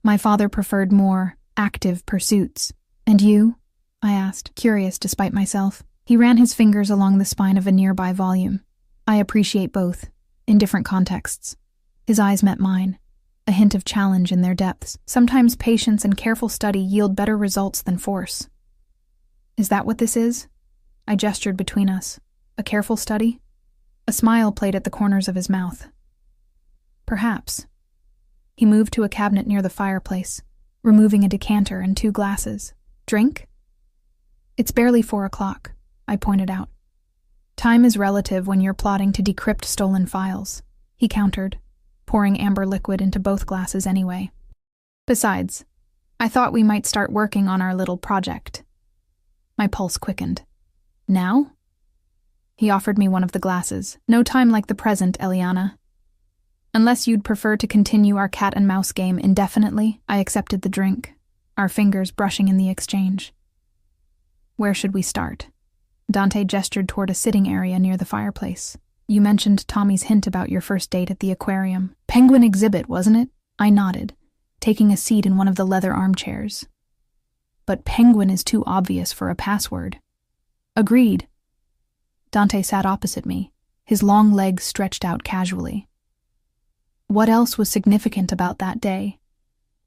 My father preferred more active pursuits." "And you?" I asked, curious despite myself. He ran his fingers along the spine of a nearby volume. "I appreciate both, in different contexts." His eyes met mine, a hint of challenge in their depths. Sometimes patience and careful study yield better results than force. "Is that what this is?" I gestured between us. "A careful study?" A smile played at the corners of his mouth. "Perhaps." He moved to a cabinet near the fireplace, removing a decanter and 2 glasses. "Drink?" "It's barely 4 o'clock, I pointed out. "Time is relative when you're plotting to decrypt stolen files," he countered, pouring amber liquid into both glasses anyway. "Besides, I thought we might start working on our little project." My pulse quickened. "Now?" He offered me one of the glasses. "No time like the present, Eliana. Unless you'd prefer to continue our cat-and-mouse game indefinitely." I accepted the drink, our fingers brushing in the exchange. "Where should we start?" Dante gestured toward a sitting area near the fireplace. "You mentioned Tommy's hint about your first date at the aquarium. Penguin exhibit, wasn't it?" I nodded, taking a seat in one of the leather armchairs. "But penguin is too obvious for a password." "Agreed." Dante sat opposite me, his long legs stretched out casually. What else was significant about that day?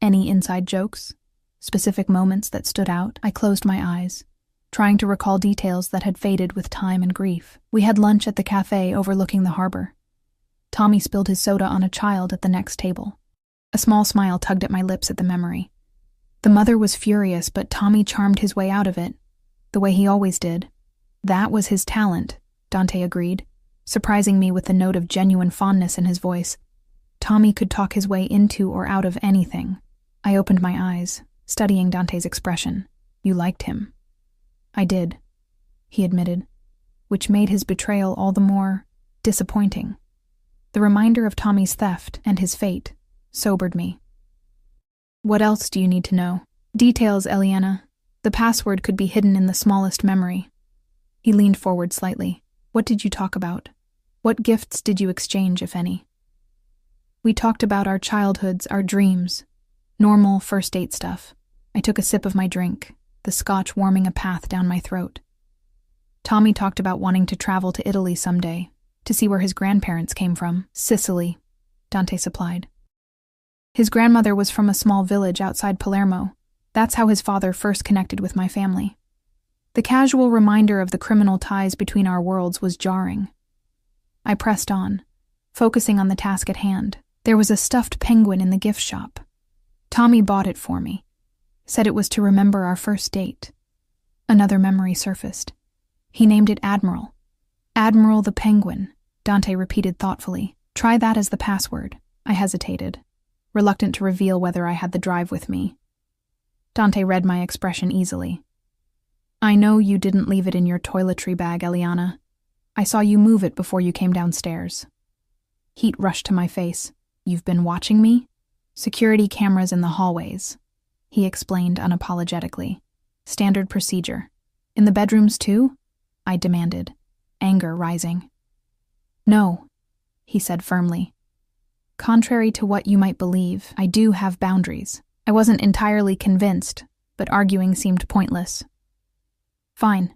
Any inside jokes? Specific moments that stood out? I closed my eyes, trying to recall details that had faded with time and grief. We had lunch at the cafe overlooking the harbor. Tommy spilled his soda on a child at the next table. A small smile tugged at my lips at the memory. The mother was furious, but Tommy charmed his way out of it, the way he always did. That was his talent, Dante agreed, surprising me with the note of genuine fondness in his voice. Tommy could talk his way into or out of anything. I opened my eyes, studying Dante's expression. "You liked him." "I did," he admitted, which made his betrayal all the more disappointing. The reminder of Tommy's theft and his fate sobered me. What else do you need to know? Details, Eliana. The password could be hidden in the smallest memory. He leaned forward slightly. What did you talk about? What gifts did you exchange, if any? We talked about our childhoods, our dreams. Normal first date stuff. I took a sip of my drink, the scotch warming a path down my throat. Tommy talked about wanting to travel to Italy someday, to see where his grandparents came from. Sicily, Dante supplied. His grandmother was from a small village outside Palermo. That's how his father first connected with my family. The casual reminder of the criminal ties between our worlds was jarring. I pressed on, focusing on the task at hand. There was a stuffed penguin in the gift shop. Tommy bought it for me, said it was to remember our first date. Another memory surfaced. He named it Admiral. Admiral the Penguin, Dante repeated thoughtfully. Try that as the password. I hesitated, reluctant to reveal whether I had the drive with me. Dante read my expression easily. I know you didn't leave it in your toiletry bag, Eliana. I saw you move it before you came downstairs. Heat rushed to my face. You've been watching me? Security cameras in the hallways, he explained unapologetically. Standard procedure. In the bedrooms too? I demanded, anger rising. No, he said firmly. Contrary to what you might believe, I do have boundaries. I wasn't entirely convinced, but arguing seemed pointless. Fine.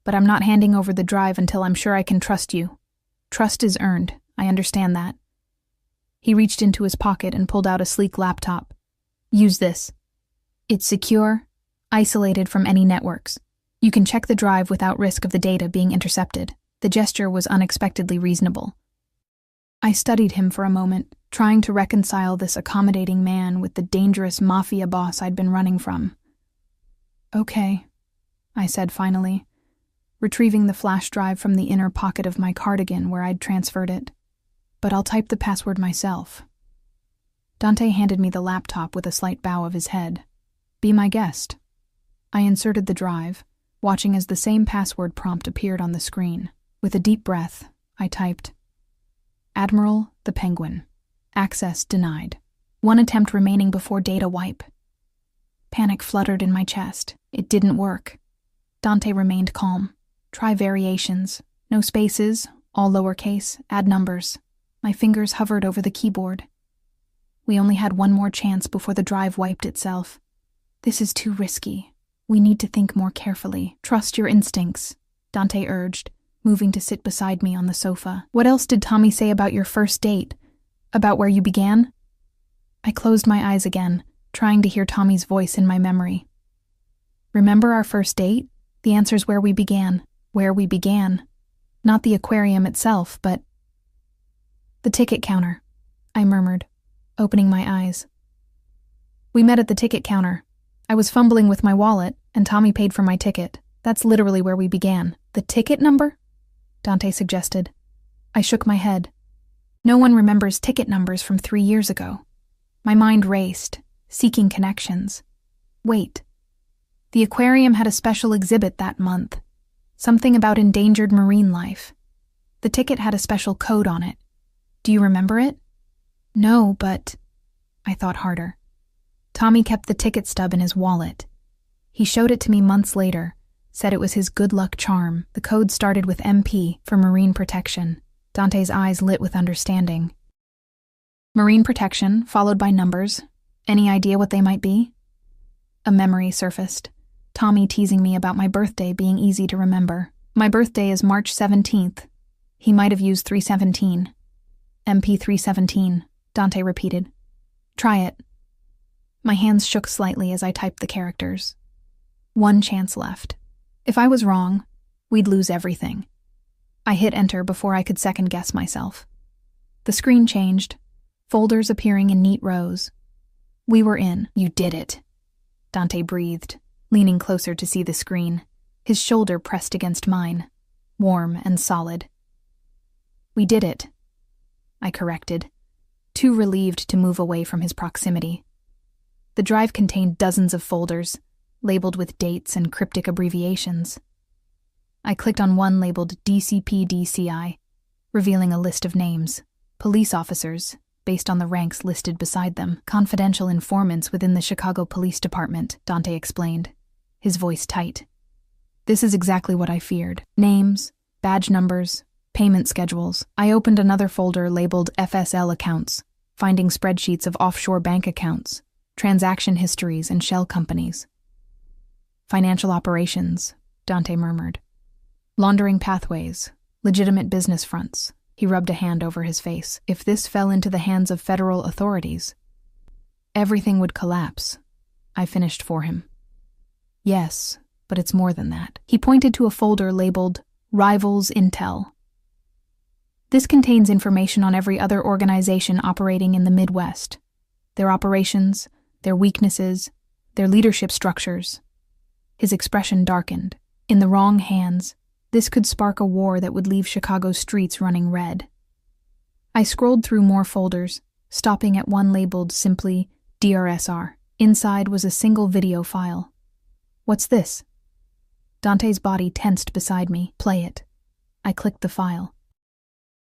But I'm not handing over the drive until I'm sure I can trust you. Trust is earned, I understand that. He reached into his pocket and pulled out a sleek laptop. Use this. It's secure, isolated from any networks. You can check the drive without risk of the data being intercepted. The gesture was unexpectedly reasonable. I studied him for a moment, trying to reconcile this accommodating man with the dangerous Mafia boss I'd been running from. Okay, I said finally, retrieving the flash drive from the inner pocket of my cardigan where I'd transferred it. But I'll type the password myself. Dante handed me the laptop with a slight bow of his head. Be my guest. I inserted the drive, watching as the same password prompt appeared on the screen. With a deep breath, I typed, Admiral the Penguin. Access denied. One attempt remaining before data wipe. Panic fluttered in my chest. It didn't work. Dante remained calm. Try variations. No spaces, all lowercase, add numbers. My fingers hovered over the keyboard. We only had one more chance before the drive wiped itself. This is too risky. We need to think more carefully. Trust your instincts, Dante urged, moving to sit beside me on the sofa. What else did Tommy say about your first date? About where you began? I closed my eyes again, trying to hear Tommy's voice in my memory. Remember our first date? The answer's where we began. Where we began. Not the aquarium itself, but the ticket counter, I murmured, opening my eyes. We met at the ticket counter. I was fumbling with my wallet, and Tommy paid for my ticket. That's literally where we began. The ticket number? Dante suggested. I shook my head. No one remembers ticket numbers from 3 years ago. My mind raced, seeking connections. Wait. The aquarium had a special exhibit that month. Something about endangered marine life. The ticket had a special code on it. Do you remember it? No, but I thought harder. Tommy kept the ticket stub in his wallet. He showed it to me months later, said it was his good luck charm. The code started with MP for Marine Protection. Dante's eyes lit with understanding. Marine Protection, followed by numbers. Any idea what they might be? A memory surfaced. Tommy teasing me about my birthday being easy to remember. My birthday is March 17th. He might have used 317. MP 317, Dante repeated. Try it. My hands shook slightly as I typed the characters. One chance left. If I was wrong, we'd lose everything. I hit enter before I could second-guess myself. The screen changed, folders appearing in neat rows. We were in. You did it, Dante breathed, leaning closer to see the screen, his shoulder pressed against mine, warm and solid. We did it, I corrected, too relieved to move away from his proximity. The drive contained dozens of folders, labeled with dates and cryptic abbreviations. I clicked on one labeled DCP-DCI, revealing a list of names. Police officers, based on the ranks listed beside them, confidential informants within the Chicago Police Department, Dante explained, his voice tight. This is exactly what I feared. Names, badge numbers, payment schedules. I opened another folder labeled FSL accounts, finding spreadsheets of offshore bank accounts, transaction histories, and shell companies. Financial operations, Dante murmured. Laundering pathways, legitimate business fronts. He rubbed a hand over his face. If this fell into the hands of federal authorities, everything would collapse. I finished for him. Yes, but it's more than that. He pointed to a folder labeled Rivals Intel. This contains information on every other organization operating in the Midwest. Their operations, their weaknesses, their leadership structures. His expression darkened. In the wrong hands, this could spark a war that would leave Chicago's streets running red. I scrolled through more folders, stopping at one labeled simply DRSR. Inside was a single video file. What's this? Dante's body tensed beside me. Play it. I clicked the file.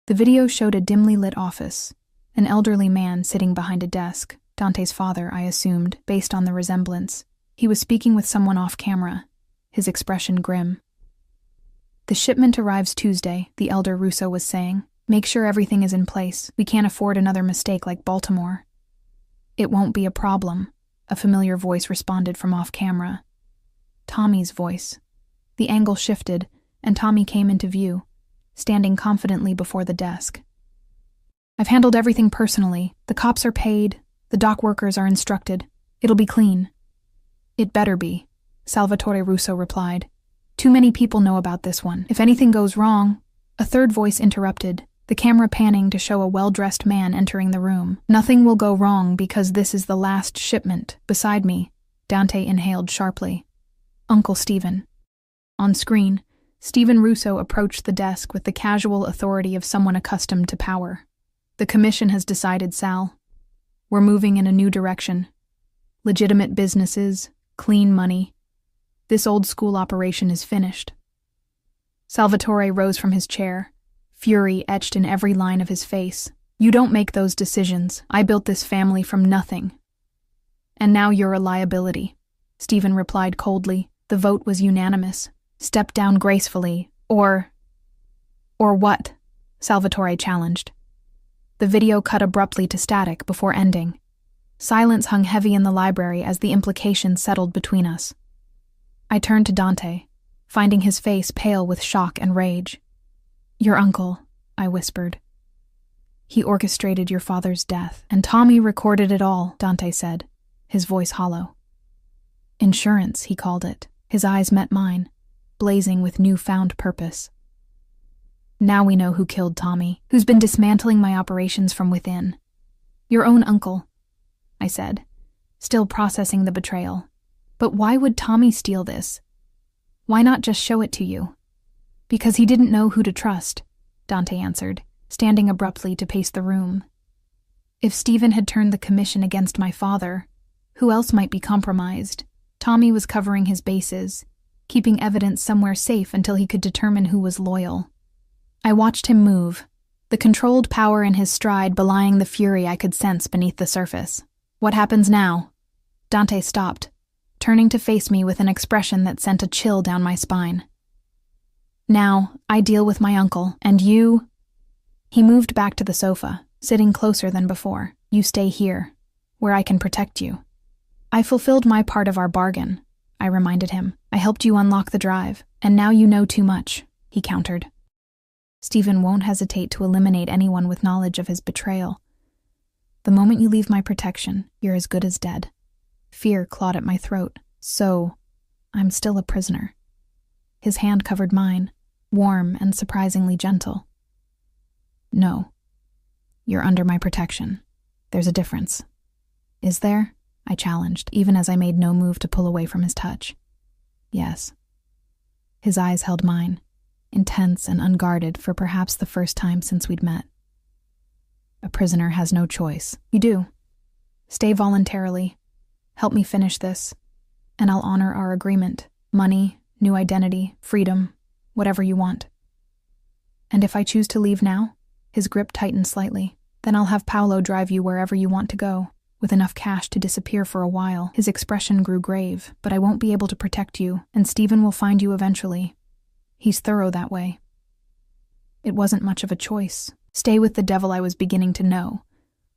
The video showed a dimly lit office, an elderly man sitting behind a desk, Dante's father, I assumed, based on the resemblance. He was speaking with someone off camera, his expression grim. The shipment arrives Tuesday, the elder Russo was saying. Make sure everything is in place. We can't afford another mistake like Baltimore. It won't be a problem, a familiar voice responded from off camera. Tommy's voice. The angle shifted, and Tommy came into view, standing confidently before the desk. I've handled everything personally. The cops are paid. The dock workers are instructed. It'll be clean. It better be, Salvatore Russo replied. Too many people know about this one. If anything goes wrong, a third voice interrupted, the camera panning to show a well-dressed man entering the room. Nothing will go wrong because this is the last shipment. Beside me, Dante inhaled sharply. Uncle Stephen. On screen, Stephen Russo approached the desk with the casual authority of someone accustomed to power. The commission has decided, Sal. We're moving in a new direction. Legitimate businesses, clean money. This old-school operation is finished. Salvatore rose from his chair, fury etched in every line of his face. You don't make those decisions. I built this family from nothing. And now you're a liability. Stephen replied coldly. The vote was unanimous. Step down gracefully, or what? Salvatore challenged. The video cut abruptly to static before ending. Silence hung heavy in the library as the implications settled between us. I turned to Dante, finding his face pale with shock and rage. Your uncle, I whispered. He orchestrated your father's death, and Tommy recorded it all, Dante said, his voice hollow. Insurance, he called it. His eyes met mine, blazing with newfound purpose. Now we know who killed Tommy, who's been dismantling my operations from within. Your own uncle, I said, still processing the betrayal. But why would Tommy steal this? Why not just show it to you? Because he didn't know who to trust, Dante answered, standing abruptly to pace the room. If Stephen had turned the commission against my father, who else might be compromised? Tommy was covering his bases, keeping evidence somewhere safe until he could determine who was loyal. I watched him move, the controlled power in his stride belying the fury I could sense beneath the surface. What happens now? Dante stopped, turning to face me with an expression that sent a chill down my spine. Now, I deal with my uncle, and you... He moved back to the sofa, sitting closer than before. You stay here, where I can protect you. I fulfilled my part of our bargain, I reminded him. I helped you unlock the drive, and now you know too much, he countered. Stephen won't hesitate to eliminate anyone with knowledge of his betrayal. The moment you leave my protection, you're as good as dead. Fear clawed at my throat. So, I'm still a prisoner. His hand covered mine, warm and surprisingly gentle. No. You're under my protection. There's a difference. Is there? I challenged, even as I made no move to pull away from his touch. Yes. His eyes held mine, intense and unguarded for perhaps the first time since we'd met. A prisoner has no choice. You do. Stay voluntarily. Help me finish this, and I'll honor our agreement. Money, new identity, freedom, whatever you want. And if I choose to leave now, His grip tightened slightly. Then I'll have Paolo drive you wherever you want to go, with enough cash to disappear for a while. His expression grew grave. But I won't be able to protect you, and Stephen will find you eventually. He's thorough that way. It wasn't much of a choice. Stay with the devil I was beginning to know,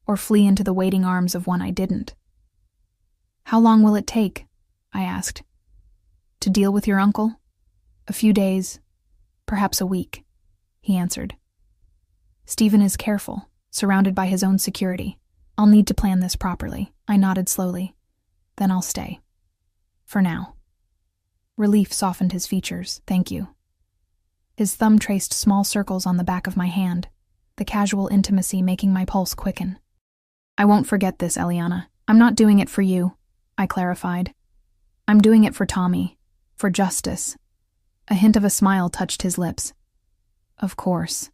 or flee into the waiting arms of one I didn't. How long will it take? I asked. To deal with your uncle? A few days, perhaps a week, he answered. Stephen is careful, surrounded by his own security. I'll need to plan this properly. I nodded slowly. Then I'll stay. For now. Relief softened his features. Thank you. His thumb traced small circles on the back of my hand, the casual intimacy making my pulse quicken. I won't forget this, Eliana. I'm not doing it for you, I clarified. I'm doing it for Tommy, for justice. A hint of a smile touched his lips. Of course.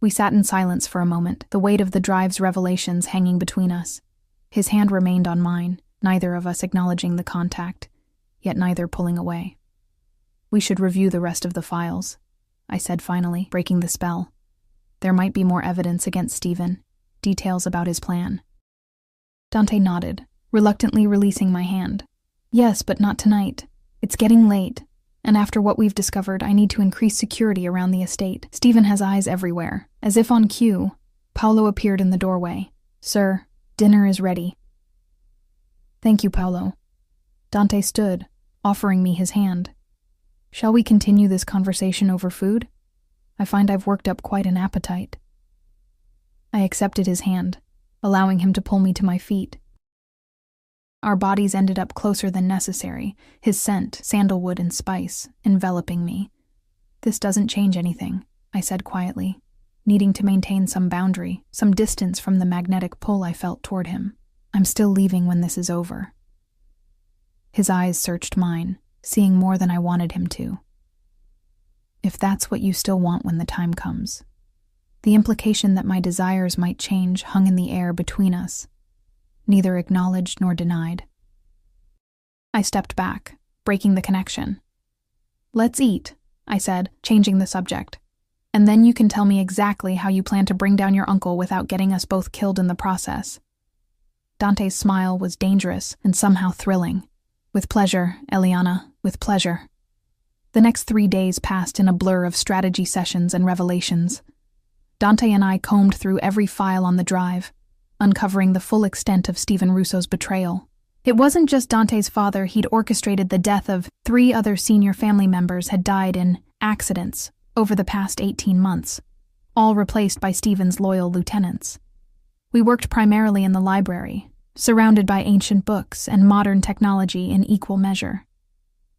We sat in silence for a moment, the weight of the drive's revelations hanging between us. His hand remained on mine, neither of us acknowledging the contact, yet neither pulling away. We should review the rest of the files, I said finally, breaking the spell. There might be more evidence against Stephen, details about his plan. Dante nodded, reluctantly releasing my hand. Yes, but not tonight. It's getting late, and after what we've discovered, I need to increase security around the estate. Stephen has eyes everywhere. As if on cue, Paolo appeared in the doorway. Sir, dinner is ready. Thank you, Paolo. Dante stood, offering me his hand. Shall we continue this conversation over food? I find I've worked up quite an appetite. I accepted his hand, allowing him to pull me to my feet. Our bodies ended up closer than necessary, his scent, sandalwood and spice, enveloping me. This doesn't change anything, I said quietly, needing to maintain some boundary, some distance from the magnetic pull I felt toward him. I'm still leaving when this is over. His eyes searched mine, seeing more than I wanted him to. If that's what you still want when the time comes. The implication that my desires might change hung in the air between us, neither acknowledged nor denied. I stepped back, breaking the connection. Let's eat, I said, changing the subject. And then you can tell me exactly how you plan to bring down your uncle without getting us both killed in the process. Dante's smile was dangerous and somehow thrilling. With pleasure, Eliana, with pleasure. The next 3 days passed in a blur of strategy sessions and revelations. Dante and I combed through every file on the drive, uncovering the full extent of Stephen Russo's betrayal. It wasn't just Dante's father. He'd orchestrated the death of 3 other senior family members had died in accidents over the past 18 months, all replaced by Stephen's loyal lieutenants. We worked primarily in the library, surrounded by ancient books and modern technology in equal measure.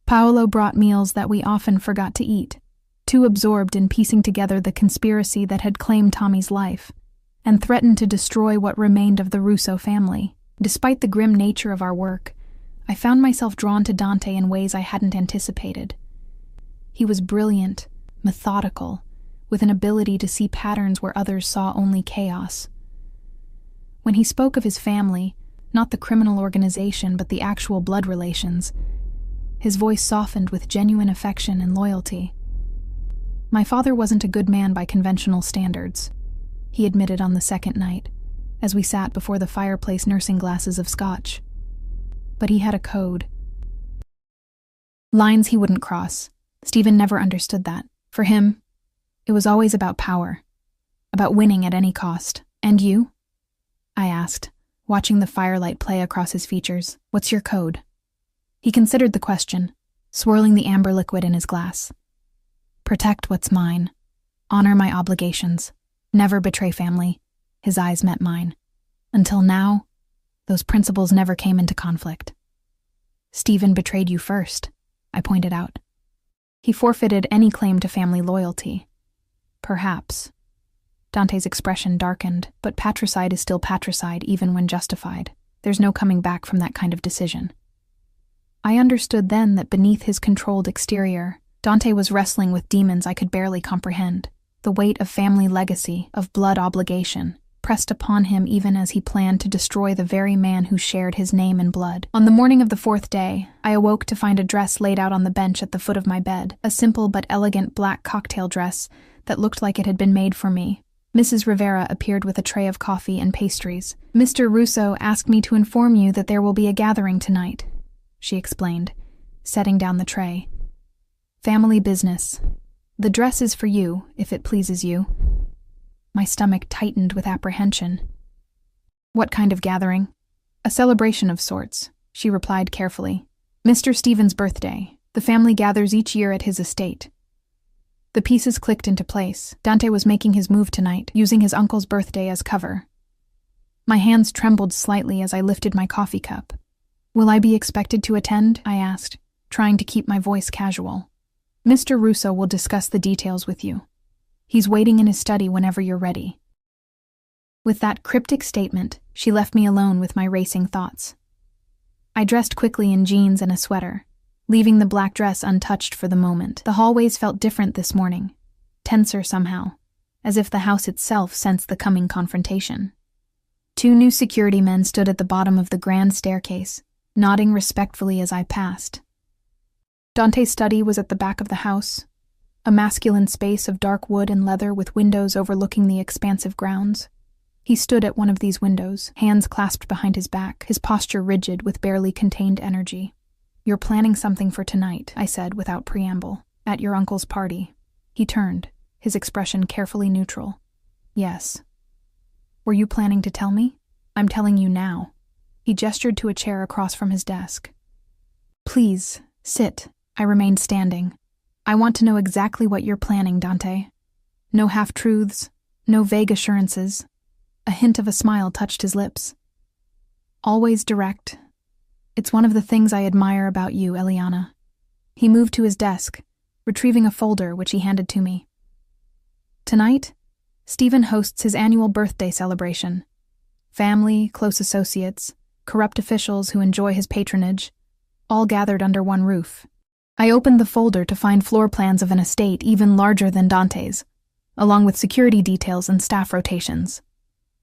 Paolo brought meals that we often forgot to eat, too absorbed in piecing together the conspiracy that had claimed Tommy's life and threatened to destroy what remained of the Russo family. Despite the grim nature of our work, I found myself drawn to Dante in ways I hadn't anticipated. He was brilliant, methodical, with an ability to see patterns where others saw only chaos. When he spoke of his family, not the criminal organization but the actual blood relations, his voice softened with genuine affection and loyalty. My father wasn't a good man by conventional standards, he admitted on the second night, as we sat before the fireplace nursing glasses of scotch. But he had a code. Lines he wouldn't cross. Stephen never understood that. For him, it was always about power, about winning at any cost. And you? I asked, watching the firelight play across his features. What's your code? He considered the question, swirling the amber liquid in his glass. Protect what's mine. Honor my obligations. Never betray family. His eyes met mine. Until now, those principles never came into conflict. Stephen betrayed you first, I pointed out. He forfeited any claim to family loyalty. Perhaps. Dante's expression darkened, but patricide is still patricide even when justified. There's no coming back from that kind of decision. I understood then that beneath his controlled exterior, Dante was wrestling with demons I could barely comprehend. The weight of family legacy, of blood obligation, pressed upon him even as he planned to destroy the very man who shared his name and blood. On the morning of the 4th day, I awoke to find a dress laid out on the bench at the foot of my bed, a simple but elegant black cocktail dress that looked like it had been made for me. Mrs. Rivera appeared with a tray of coffee and pastries. "Mr. Russo asked me to inform you that there will be a gathering tonight," she explained, setting down the tray. "Family business. The dress is for you, if it pleases you." My stomach tightened with apprehension. "What kind of gathering?" "A celebration of sorts," she replied carefully. "Mr. Stephen's birthday. The family gathers each year at his estate." The pieces clicked into place. Dante was making his move tonight, using his uncle's birthday as cover. My hands trembled slightly as I lifted my coffee cup. "Will I be expected to attend?" I asked, trying to keep my voice casual. "Mr. Russo will discuss the details with you. He's waiting in his study whenever you're ready." With that cryptic statement, she left me alone with my racing thoughts. I dressed quickly in jeans and a sweater, leaving the black dress untouched for the moment. The hallways felt different this morning, tenser somehow, as if the house itself sensed the coming confrontation. 2 new security men stood at the bottom of the grand staircase, nodding respectfully as I passed. Dante's study was at the back of the house, a masculine space of dark wood and leather with windows overlooking the expansive grounds. He stood at one of these windows, hands clasped behind his back, his posture rigid with barely contained energy. "You're planning something for tonight," I said without preamble. "At your uncle's party." He turned, his expression carefully neutral. "Yes." "Were you planning to tell me?" "I'm telling you now." He gestured to a chair across from his desk. "Please, sit." I remained standing. "I want to know exactly what you're planning, Dante. No half-truths, no vague assurances." A hint of a smile touched his lips. "Always direct. It's one of the things I admire about you, Eliana." He moved to his desk, retrieving a folder which he handed to me. "Tonight, Stephen hosts his annual birthday celebration. Family, close associates, corrupt officials who enjoy his patronage, all gathered under one roof." I opened the folder to find floor plans of an estate even larger than Dante's, along with security details and staff rotations.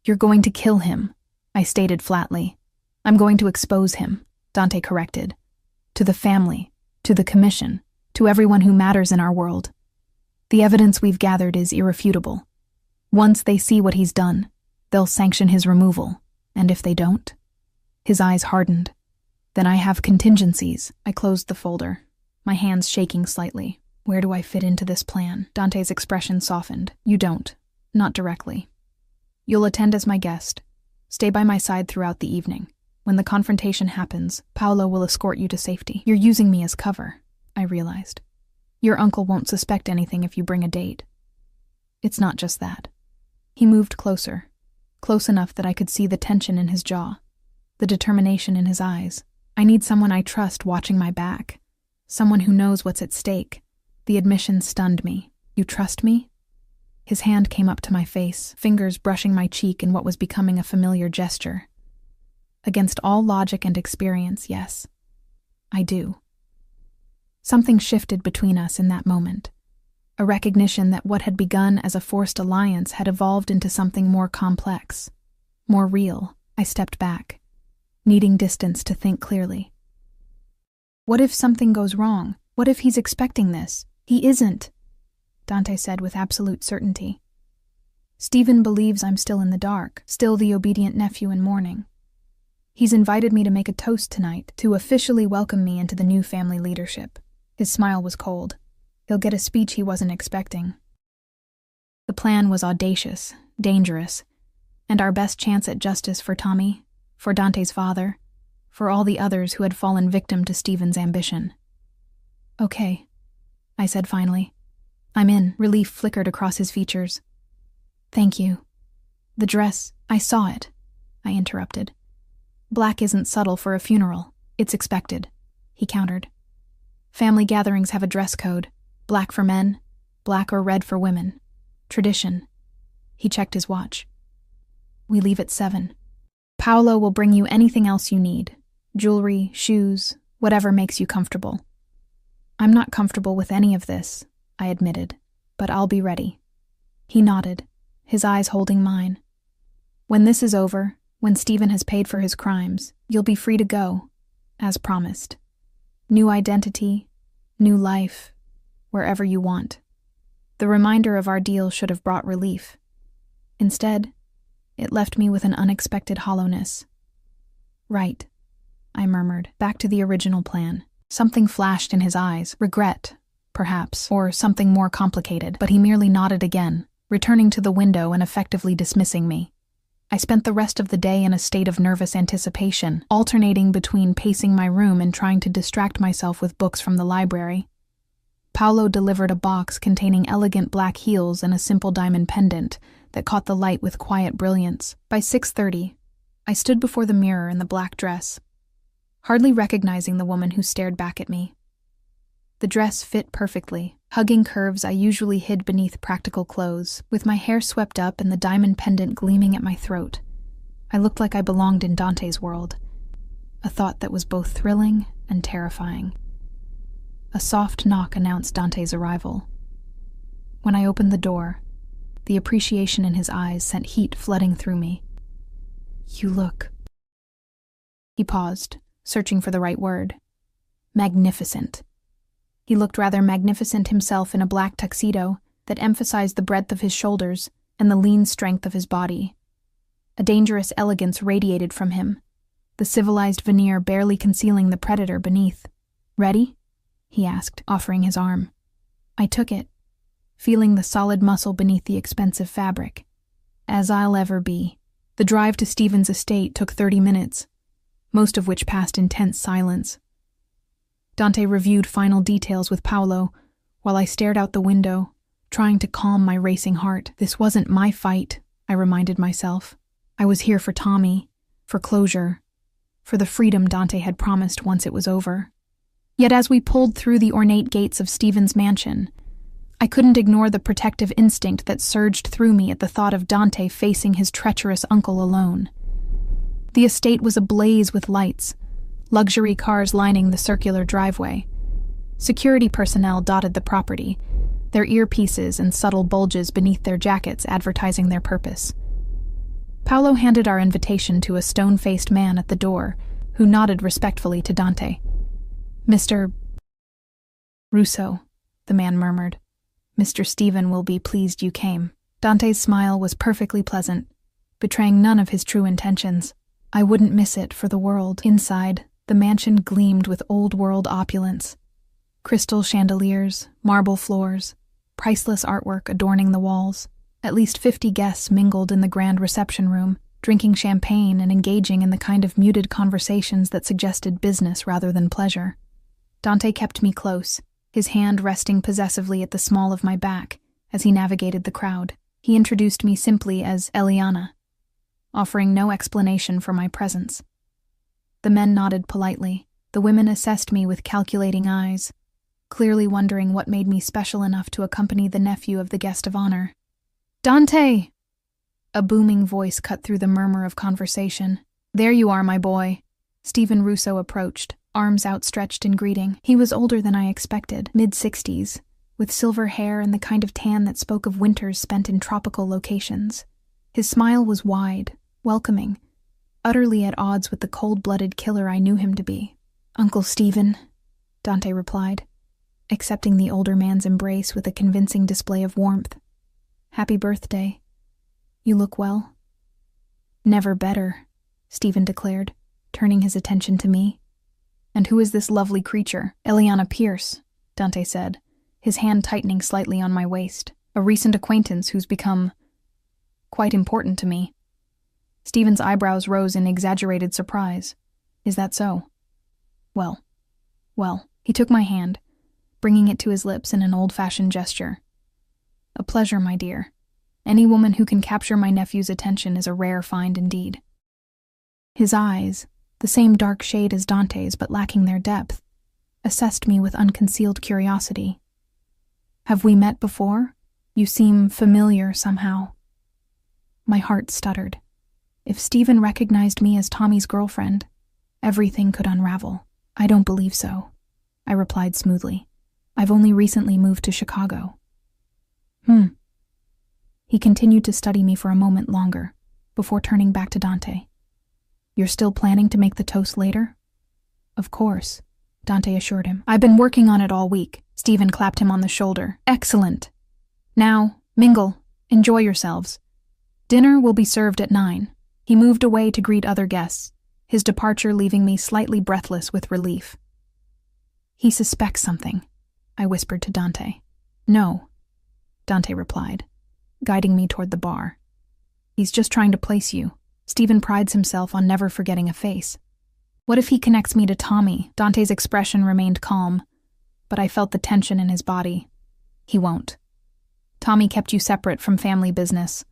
"You're going to kill him," I stated flatly. "I'm going to expose him," Dante corrected. "To the family, to the commission, to everyone who matters in our world. The evidence we've gathered is irrefutable. Once they see what he's done, they'll sanction his removal, and if they don't..." His eyes hardened. "Then I have contingencies." I closed the folder, my hands shaking slightly. "Where do I fit into this plan?" Dante's expression softened. "You don't. Not directly. You'll attend as my guest. Stay by my side throughout the evening. When the confrontation happens, Paolo will escort you to safety." "You're using me as cover," I realized. "Your uncle won't suspect anything if you bring a date." "It's not just that." He moved closer, close enough that I could see the tension in his jaw, the determination in his eyes. "I need someone I trust watching my back. Someone who knows what's at stake." The admission stunned me. "You trust me?" His hand came up to my face, fingers brushing my cheek in what was becoming a familiar gesture. "Against all logic and experience, yes. I do." Something shifted between us in that moment. A recognition that what had begun as a forced alliance had evolved into something more complex, more real. I stepped back, needing distance to think clearly. "What if something goes wrong? What if he's expecting this?" "He isn't," Dante said with absolute certainty. "Stephen believes I'm still in the dark, still the obedient nephew in mourning. He's invited me to make a toast tonight to officially welcome me into the new family leadership." His smile was cold. He'll get a speech he wasn't expecting. The plan was audacious, dangerous, and our best chance at justice for Tommy, for Dante's father, for all the others who had fallen victim to Stephen's ambition. "Okay," I said finally. "I'm in." Relief flickered across his features. "Thank you." "The dress, I saw it," I interrupted. "Black isn't subtle for a funeral. It's expected," he countered. "Family gatherings have a dress code. Black for men, black or red for women. Tradition." He checked his watch. "We leave at 7. Paolo will bring you anything else you need. Jewelry, shoes, whatever makes you comfortable." "I'm not comfortable with any of this," I admitted, "but I'll be ready." He nodded, his eyes holding mine. "When this is over, when Stephen has paid for his crimes, you'll be free to go, as promised. New identity, new life, wherever you want." The reminder of our deal should have brought relief. Instead, it left me with an unexpected hollowness. Right, I murmured, back to the original plan. Something flashed in his eyes, regret, perhaps, or something more complicated, but he merely nodded again, returning to the window and effectively dismissing me. I spent the rest of the day in a state of nervous anticipation, alternating between pacing my room and trying to distract myself with books from the library. Paolo delivered a box containing elegant black heels and a simple diamond pendant that caught the light with quiet brilliance. By 6:30, I stood before the mirror in the black dress, hardly recognizing the woman who stared back at me. The dress fit perfectly, hugging curves I usually hid beneath practical clothes, with my hair swept up and the diamond pendant gleaming at my throat. I looked like I belonged in Dante's world, a thought that was both thrilling and terrifying. A soft knock announced Dante's arrival. When I opened the door, the appreciation in his eyes sent heat flooding through me. "You look..." He paused, searching for the right word. "Magnificent." He looked rather magnificent himself in a black tuxedo that emphasized the breadth of his shoulders and the lean strength of his body. A dangerous elegance radiated from him, the civilized veneer barely concealing the predator beneath. "Ready?" he asked, offering his arm. I took it, feeling the solid muscle beneath the expensive fabric. As I'll ever be. The drive to Stephen's estate took 30 minutes, most of which passed in tense silence. Dante reviewed final details with Paolo, while I stared out the window, trying to calm my racing heart. This wasn't my fight, I reminded myself. I was here for Tommy, for closure, for the freedom Dante had promised once it was over. Yet as we pulled through the ornate gates of Stephen's mansion, I couldn't ignore the protective instinct that surged through me at the thought of Dante facing his treacherous uncle alone. The estate was ablaze with lights, luxury cars lining the circular driveway. Security personnel dotted the property, their earpieces and subtle bulges beneath their jackets advertising their purpose. Paolo handed our invitation to a stone-faced man at the door, who nodded respectfully to Dante. "Mr. Russo," the man murmured. "Mr. Stephen will be pleased you came." Dante's smile was perfectly pleasant, betraying none of his true intentions. I wouldn't miss it for the world. Inside, the mansion gleamed with old-world opulence. Crystal chandeliers, marble floors, priceless artwork adorning the walls. At least 50 guests mingled in the grand reception room, drinking champagne and engaging in the kind of muted conversations that suggested business rather than pleasure. Dante kept me close, his hand resting possessively at the small of my back as he navigated the crowd. He introduced me simply as Eliana, offering no explanation for my presence. The men nodded politely. The women assessed me with calculating eyes, clearly wondering what made me special enough to accompany the nephew of the guest of honor. "Dante!" A booming voice cut through the murmur of conversation. "There you are, my boy." Stephen Russo approached, arms outstretched in greeting. He was older than I expected, mid-60s, with silver hair and the kind of tan that spoke of winters spent in tropical locations. His smile was wide, welcoming, utterly at odds with the cold-blooded killer I knew him to be. "Uncle Stephen," Dante replied, accepting the older man's embrace with a convincing display of warmth. "Happy birthday. You look well." "Never better," Stephen declared, turning his attention to me. "And who is this lovely creature?" "Eliana Pierce," Dante said, his hand tightening slightly on my waist. "A recent acquaintance who's become quite important to me." Stephen's eyebrows rose in exaggerated surprise. "Is that so?" Well. He took my hand, bringing it to his lips in an old-fashioned gesture. "A pleasure, my dear. Any woman who can capture my nephew's attention is a rare find indeed." His eyes, the same dark shade as Dante's but lacking their depth, assessed me with unconcealed curiosity. "Have we met before? You seem familiar somehow." My heart stuttered. If Stephen recognized me as Tommy's girlfriend, everything could unravel. "I don't believe so," I replied smoothly. "I've only recently moved to Chicago." He continued to study me for a moment longer, before turning back to Dante. "You're still planning to make the toast later?" "Of course," Dante assured him. "I've been working on it all week." Stephen clapped him on the shoulder. "Excellent. Now, mingle. Enjoy yourselves. Dinner will be served at 9. He moved away to greet other guests, his departure leaving me slightly breathless with relief. He suspects something, I whispered to Dante. No, Dante replied, guiding me toward the bar. He's just trying to place you. Stephen prides himself on never forgetting a face. What if he connects me to Tommy? Dante's expression remained calm, but I felt the tension in his body. He won't. Tommy kept you separate from family business.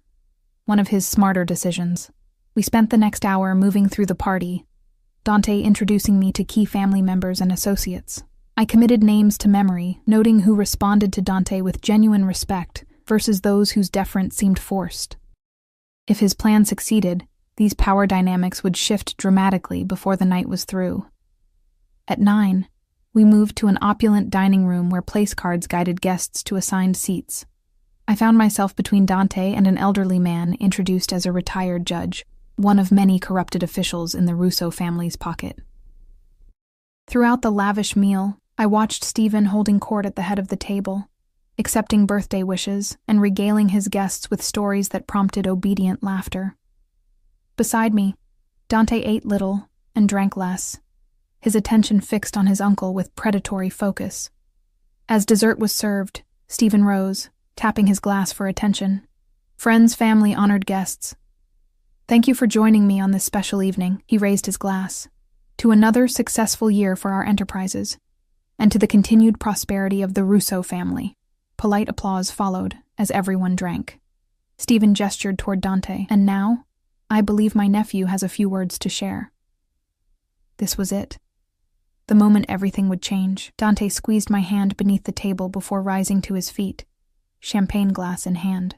One of his smarter decisions. We spent the next hour moving through the party, Dante introducing me to key family members and associates. I committed names to memory, noting who responded to Dante with genuine respect versus those whose deference seemed forced. If his plan succeeded, these power dynamics would shift dramatically before the night was through. At 9, we moved to an opulent dining room where place cards guided guests to assigned seats. I found myself between Dante and an elderly man introduced as a retired judge, one of many corrupted officials in the Russo family's pocket. Throughout the lavish meal, I watched Stephen holding court at the head of the table, accepting birthday wishes and regaling his guests with stories that prompted obedient laughter. Beside me, Dante ate little and drank less, his attention fixed on his uncle with predatory focus. As dessert was served, Stephen rose, tapping his glass for attention. Friends, family, honored guests. Thank you for joining me on this special evening, he raised his glass. To another successful year for our enterprises, and to the continued prosperity of the Russo family. Polite applause followed as everyone drank. Stephen gestured toward Dante, and now, I believe my nephew has a few words to share. This was it. The moment everything would change. Dante squeezed my hand beneath the table before rising to his feet, champagne glass in hand.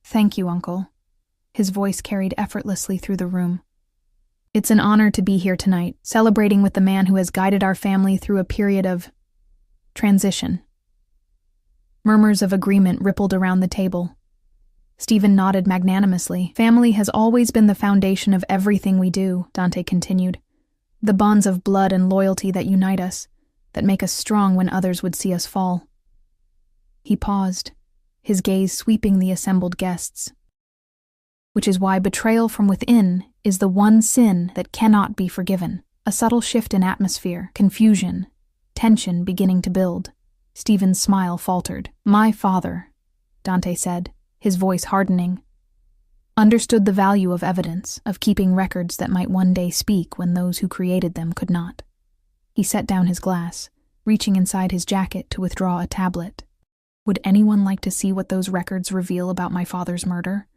Thank you, Uncle. His voice carried effortlessly through the room. It's an honor to be here tonight, celebrating with the man who has guided our family through a period of transition. Murmurs of agreement rippled around the table. Stephen nodded magnanimously. Family has always been the foundation of everything we do, Dante continued. The bonds of blood and loyalty that unite us, that make us strong when others would see us fall. He paused, his gaze sweeping the assembled guests. Which is why betrayal from within is the one sin that cannot be forgiven. A subtle shift in atmosphere, confusion, tension beginning to build. Stephen's smile faltered. My father, Dante said, his voice hardening, understood the value of evidence, of keeping records that might one day speak when those who created them could not. He set down his glass, reaching inside his jacket to withdraw a tablet. Would anyone like to see what those records reveal about my father's murder?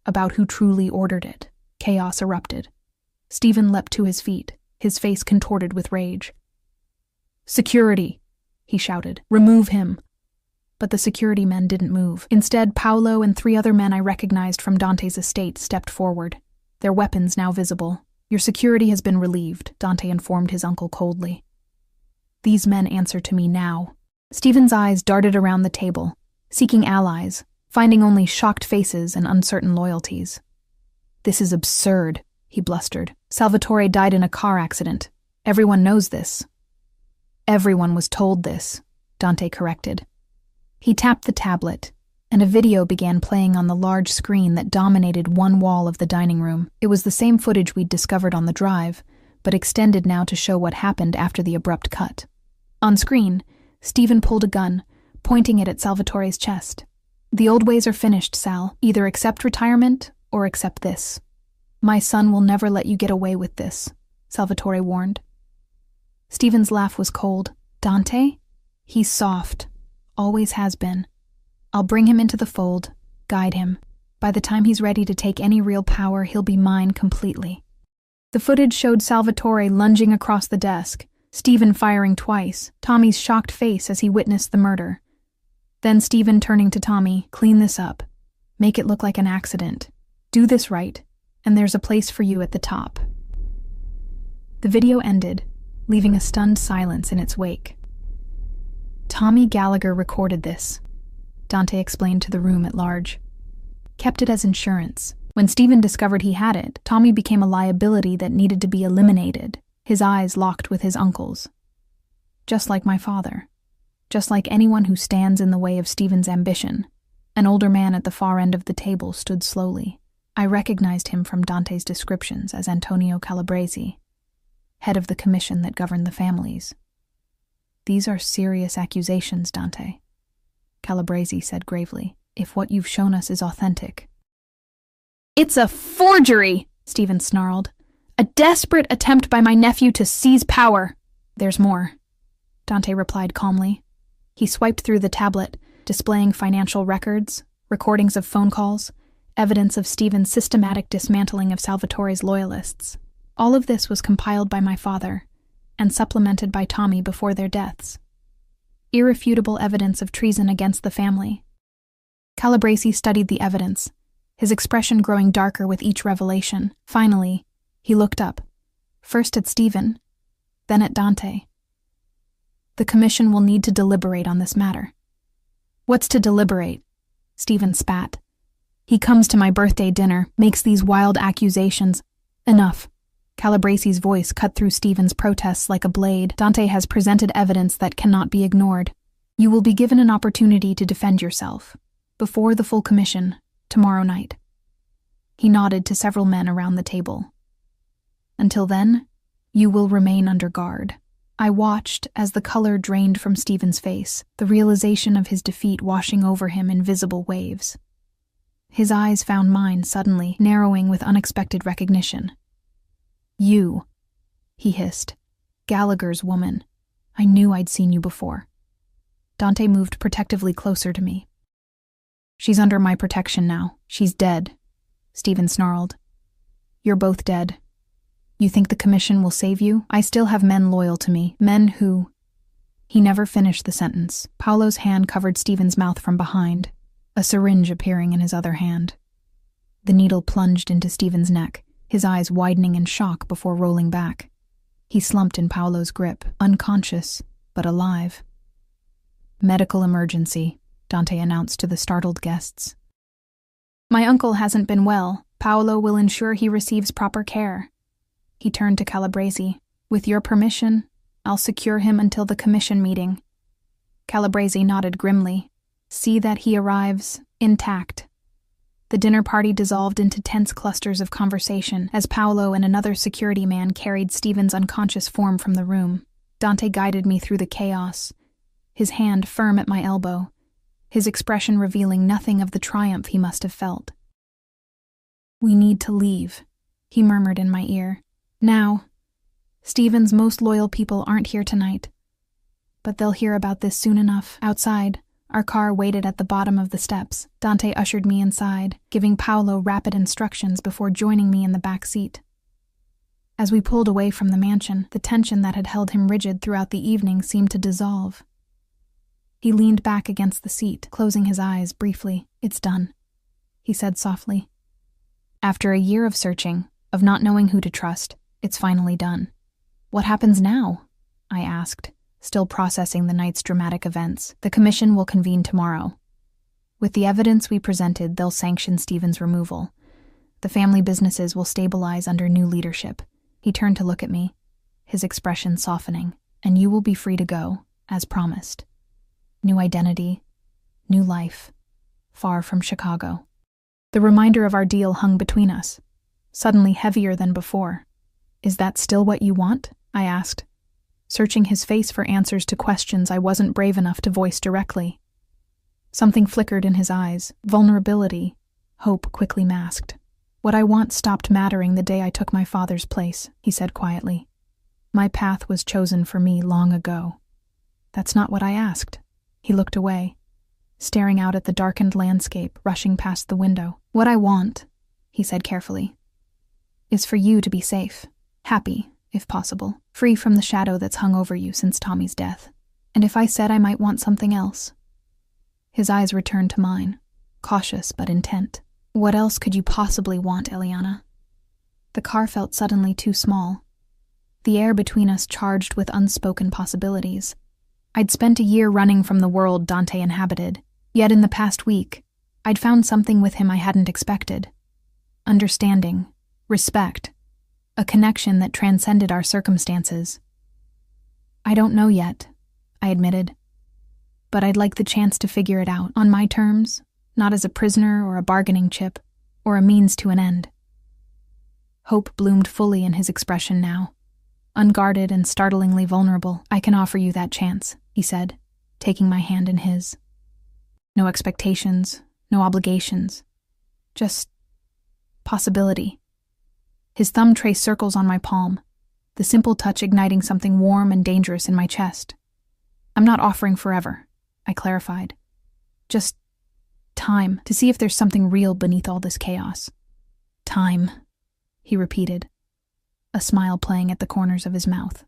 About who truly ordered it? Chaos erupted. Stephen leapt to his feet, his face contorted with rage. Security, he shouted. Remove him. But the security men didn't move. Instead, Paolo and 3 other men I recognized from Dante's estate stepped forward, their weapons now visible. Your security has been relieved, Dante informed his uncle coldly. These men answer to me now. Stephen's eyes darted around the table, seeking allies, finding only shocked faces and uncertain loyalties. This is absurd, he blustered. Salvatore died in a car accident. Everyone knows this. Everyone was told this, Dante corrected. He tapped the tablet, and a video began playing on the large screen that dominated one wall of the dining room. It was the same footage we'd discovered on the drive, but extended now to show what happened after the abrupt cut. On screen, Stephen pulled a gun, pointing it at Salvatore's chest. The old ways are finished, Sal. Either accept retirement or accept this. My son will never let you get away with this, Salvatore warned. Stephen's laugh was cold. Dante? He's soft. Always has been. I'll bring him into the fold, guide him. By the time he's ready to take any real power, he'll be mine completely. The footage showed Salvatore lunging across the desk, Stephen firing twice, Tommy's shocked face as he witnessed the murder. Then Stephen turning to Tommy, clean this up. Make it look like an accident. Do this right, and there's a place for you at the top. The video ended, leaving a stunned silence in its wake. Tommy Gallagher recorded this, Dante explained to the room at large. Kept it as insurance. When Stephen discovered he had it, Tommy became a liability that needed to be eliminated, his eyes locked with his uncle's. Just like my father. Just like anyone who stands in the way of Stephen's ambition. An older man at the far end of the table stood slowly. I recognized him from Dante's descriptions as Antonio Calabresi, head of the commission that governed the families. "These are serious accusations, Dante," Calabresi said gravely, "if what you've shown us is authentic." "It's a forgery!" Stephen snarled. "A desperate attempt by my nephew to seize power." "There's more," Dante replied calmly. He swiped through the tablet, displaying financial records, recordings of phone calls, evidence of Stephen's systematic dismantling of Salvatore's loyalists. All of this was compiled by my father and supplemented by Tommy before their deaths. Irrefutable evidence of treason against the family. Calabresi studied the evidence, his expression growing darker with each revelation. Finally, he looked up, first at Stephen, then at Dante. "The commission will need to deliberate on this matter." "What's to deliberate?" Stephen spat. "He comes to my birthday dinner, makes these wild accusations." "Enough." Calabresi's voice cut through Stephen's protests like a blade. "Dante has presented evidence that cannot be ignored. You will be given an opportunity to defend yourself, before the full commission, tomorrow night." He nodded to several men around the table. "Until then, you will remain under guard." I watched as the color drained from Stephen's face, the realization of his defeat washing over him in visible waves. His eyes found mine suddenly, narrowing with unexpected recognition. "You," he hissed. "Gallagher's woman. I knew I'd seen you before." Dante moved protectively closer to me. "She's under my protection now. She's dead," Stephen snarled. "You're both dead. You think the commission will save you? I still have men loyal to me, men who—" He never finished the sentence. Paolo's hand covered Stephen's mouth from behind, a syringe appearing in his other hand. The needle plunged into Stephen's neck, his eyes widening in shock before rolling back. He slumped in Paolo's grip, unconscious, but alive. "Medical emergency," Dante announced to the startled guests. "My uncle hasn't been well. Paolo will ensure he receives proper care." He turned to Calabresi. "With your permission, I'll secure him until the commission meeting." Calabresi nodded grimly. "See that he arrives intact." The dinner party dissolved into tense clusters of conversation as Paolo and another security man carried Stephen's unconscious form from the room. Dante guided me through the chaos, his hand firm at my elbow, his expression revealing nothing of the triumph he must have felt. "We need to leave," he murmured in my ear. "Now. Stephen's most loyal people aren't here tonight. But they'll hear about this soon enough." Outside, our car waited at the bottom of the steps. Dante ushered me inside, giving Paolo rapid instructions before joining me in the back seat. As we pulled away from the mansion, the tension that had held him rigid throughout the evening seemed to dissolve. He leaned back against the seat, closing his eyes briefly. "It's done," he said softly. "After a year of searching, of not knowing who to trust, it's finally done." "What happens now?" I asked, still processing the night's dramatic events. "The commission will convene tomorrow. With the evidence we presented, they'll sanction Stephen's removal. The family businesses will stabilize under new leadership." He turned to look at me, his expression softening. "And you will be free to go, as promised. New identity, new life, far from Chicago." The reminder of our deal hung between us, suddenly heavier than before. "Is that still what you want?" I asked, searching his face for answers to questions I wasn't brave enough to voice directly. Something flickered in his eyes, vulnerability, hope quickly masked. "What I want stopped mattering the day I took my father's place," he said quietly. "My path was chosen for me long ago." "That's not what I asked." He looked away, staring out at the darkened landscape rushing past the window. "What I want," he said carefully, "is for you to be safe, happy, if possible, free from the shadow that's hung over you since Tommy's death. And if I said I might want something else?" His eyes returned to mine, cautious but intent. "What else could you possibly want, Eliana?" The car felt suddenly too small, the air between us charged with unspoken possibilities. I'd spent a year running from the world Dante inhabited, yet in the past week, I'd found something with him I hadn't expected. Understanding, respect, a connection that transcended our circumstances. "I don't know yet," I admitted, "but I'd like the chance to figure it out on my terms, not as a prisoner or a bargaining chip, or a means to an end. Hope bloomed fully in his expression now. Unguarded and startlingly vulnerable. "I can offer you that chance," he said, taking my hand in his. "No expectations, no obligations. Just possibility." His thumb traced circles on my palm, the simple touch igniting something warm and dangerous in my chest. "I'm not offering forever," I clarified. "Just time, to see if there's something real beneath all this chaos." "Time," he repeated, a smile playing at the corners of his mouth.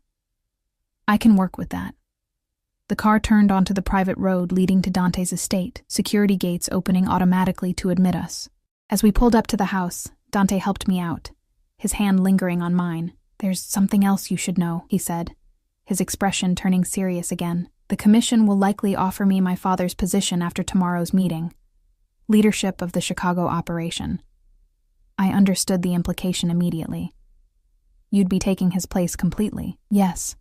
"I can work with that." The car turned onto the private road leading to Dante's estate, security gates opening automatically to admit us. As we pulled up to the house, Dante helped me out, his hand lingering on mine. "There's something else you should know," he said, his expression turning serious again. "The commission will likely offer me my father's position after tomorrow's meeting. Leadership of the Chicago operation." I understood the implication immediately. "You'd be taking his place completely." "Yes."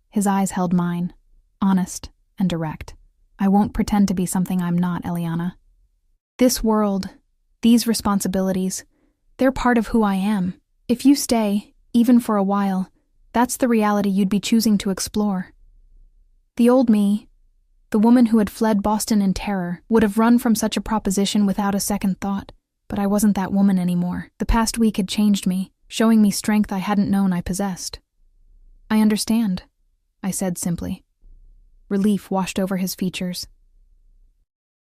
His eyes held mine, honest and direct. "I won't pretend to be something I'm not, Eliana. This world, these responsibilities, they're part of who I am. If you stay, even for a while, that's the reality you'd be choosing to explore. The old me, the woman who had fled Boston in terror, would have run from such a proposition without a second thought. But I wasn't that woman anymore. The past week had changed me, showing me strength I hadn't known I possessed." "I understand," I said simply. Relief washed over his features.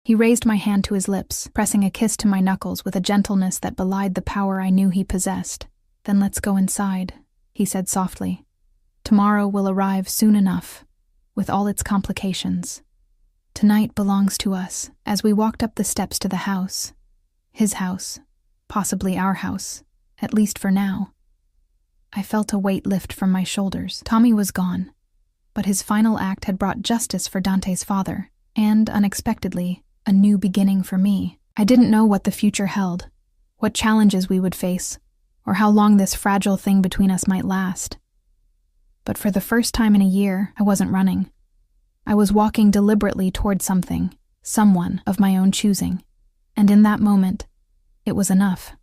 He raised my hand to his lips, pressing a kiss to my knuckles with a gentleness that belied the power I knew he possessed. "Then let's go inside," he said softly. "Tomorrow will arrive soon enough, with all its complications. Tonight belongs to us." As we walked up the steps to the house, his house, possibly our house, at least for now, I felt a weight lift from my shoulders. Tommy was gone, but his final act had brought justice for Dante's father, and, unexpectedly, a new beginning for me. I didn't know what the future held, what challenges we would face, or how long this fragile thing between us might last. But for the first time in a year, I wasn't running. I was walking deliberately toward something, someone of my own choosing, and in that moment, it was enough.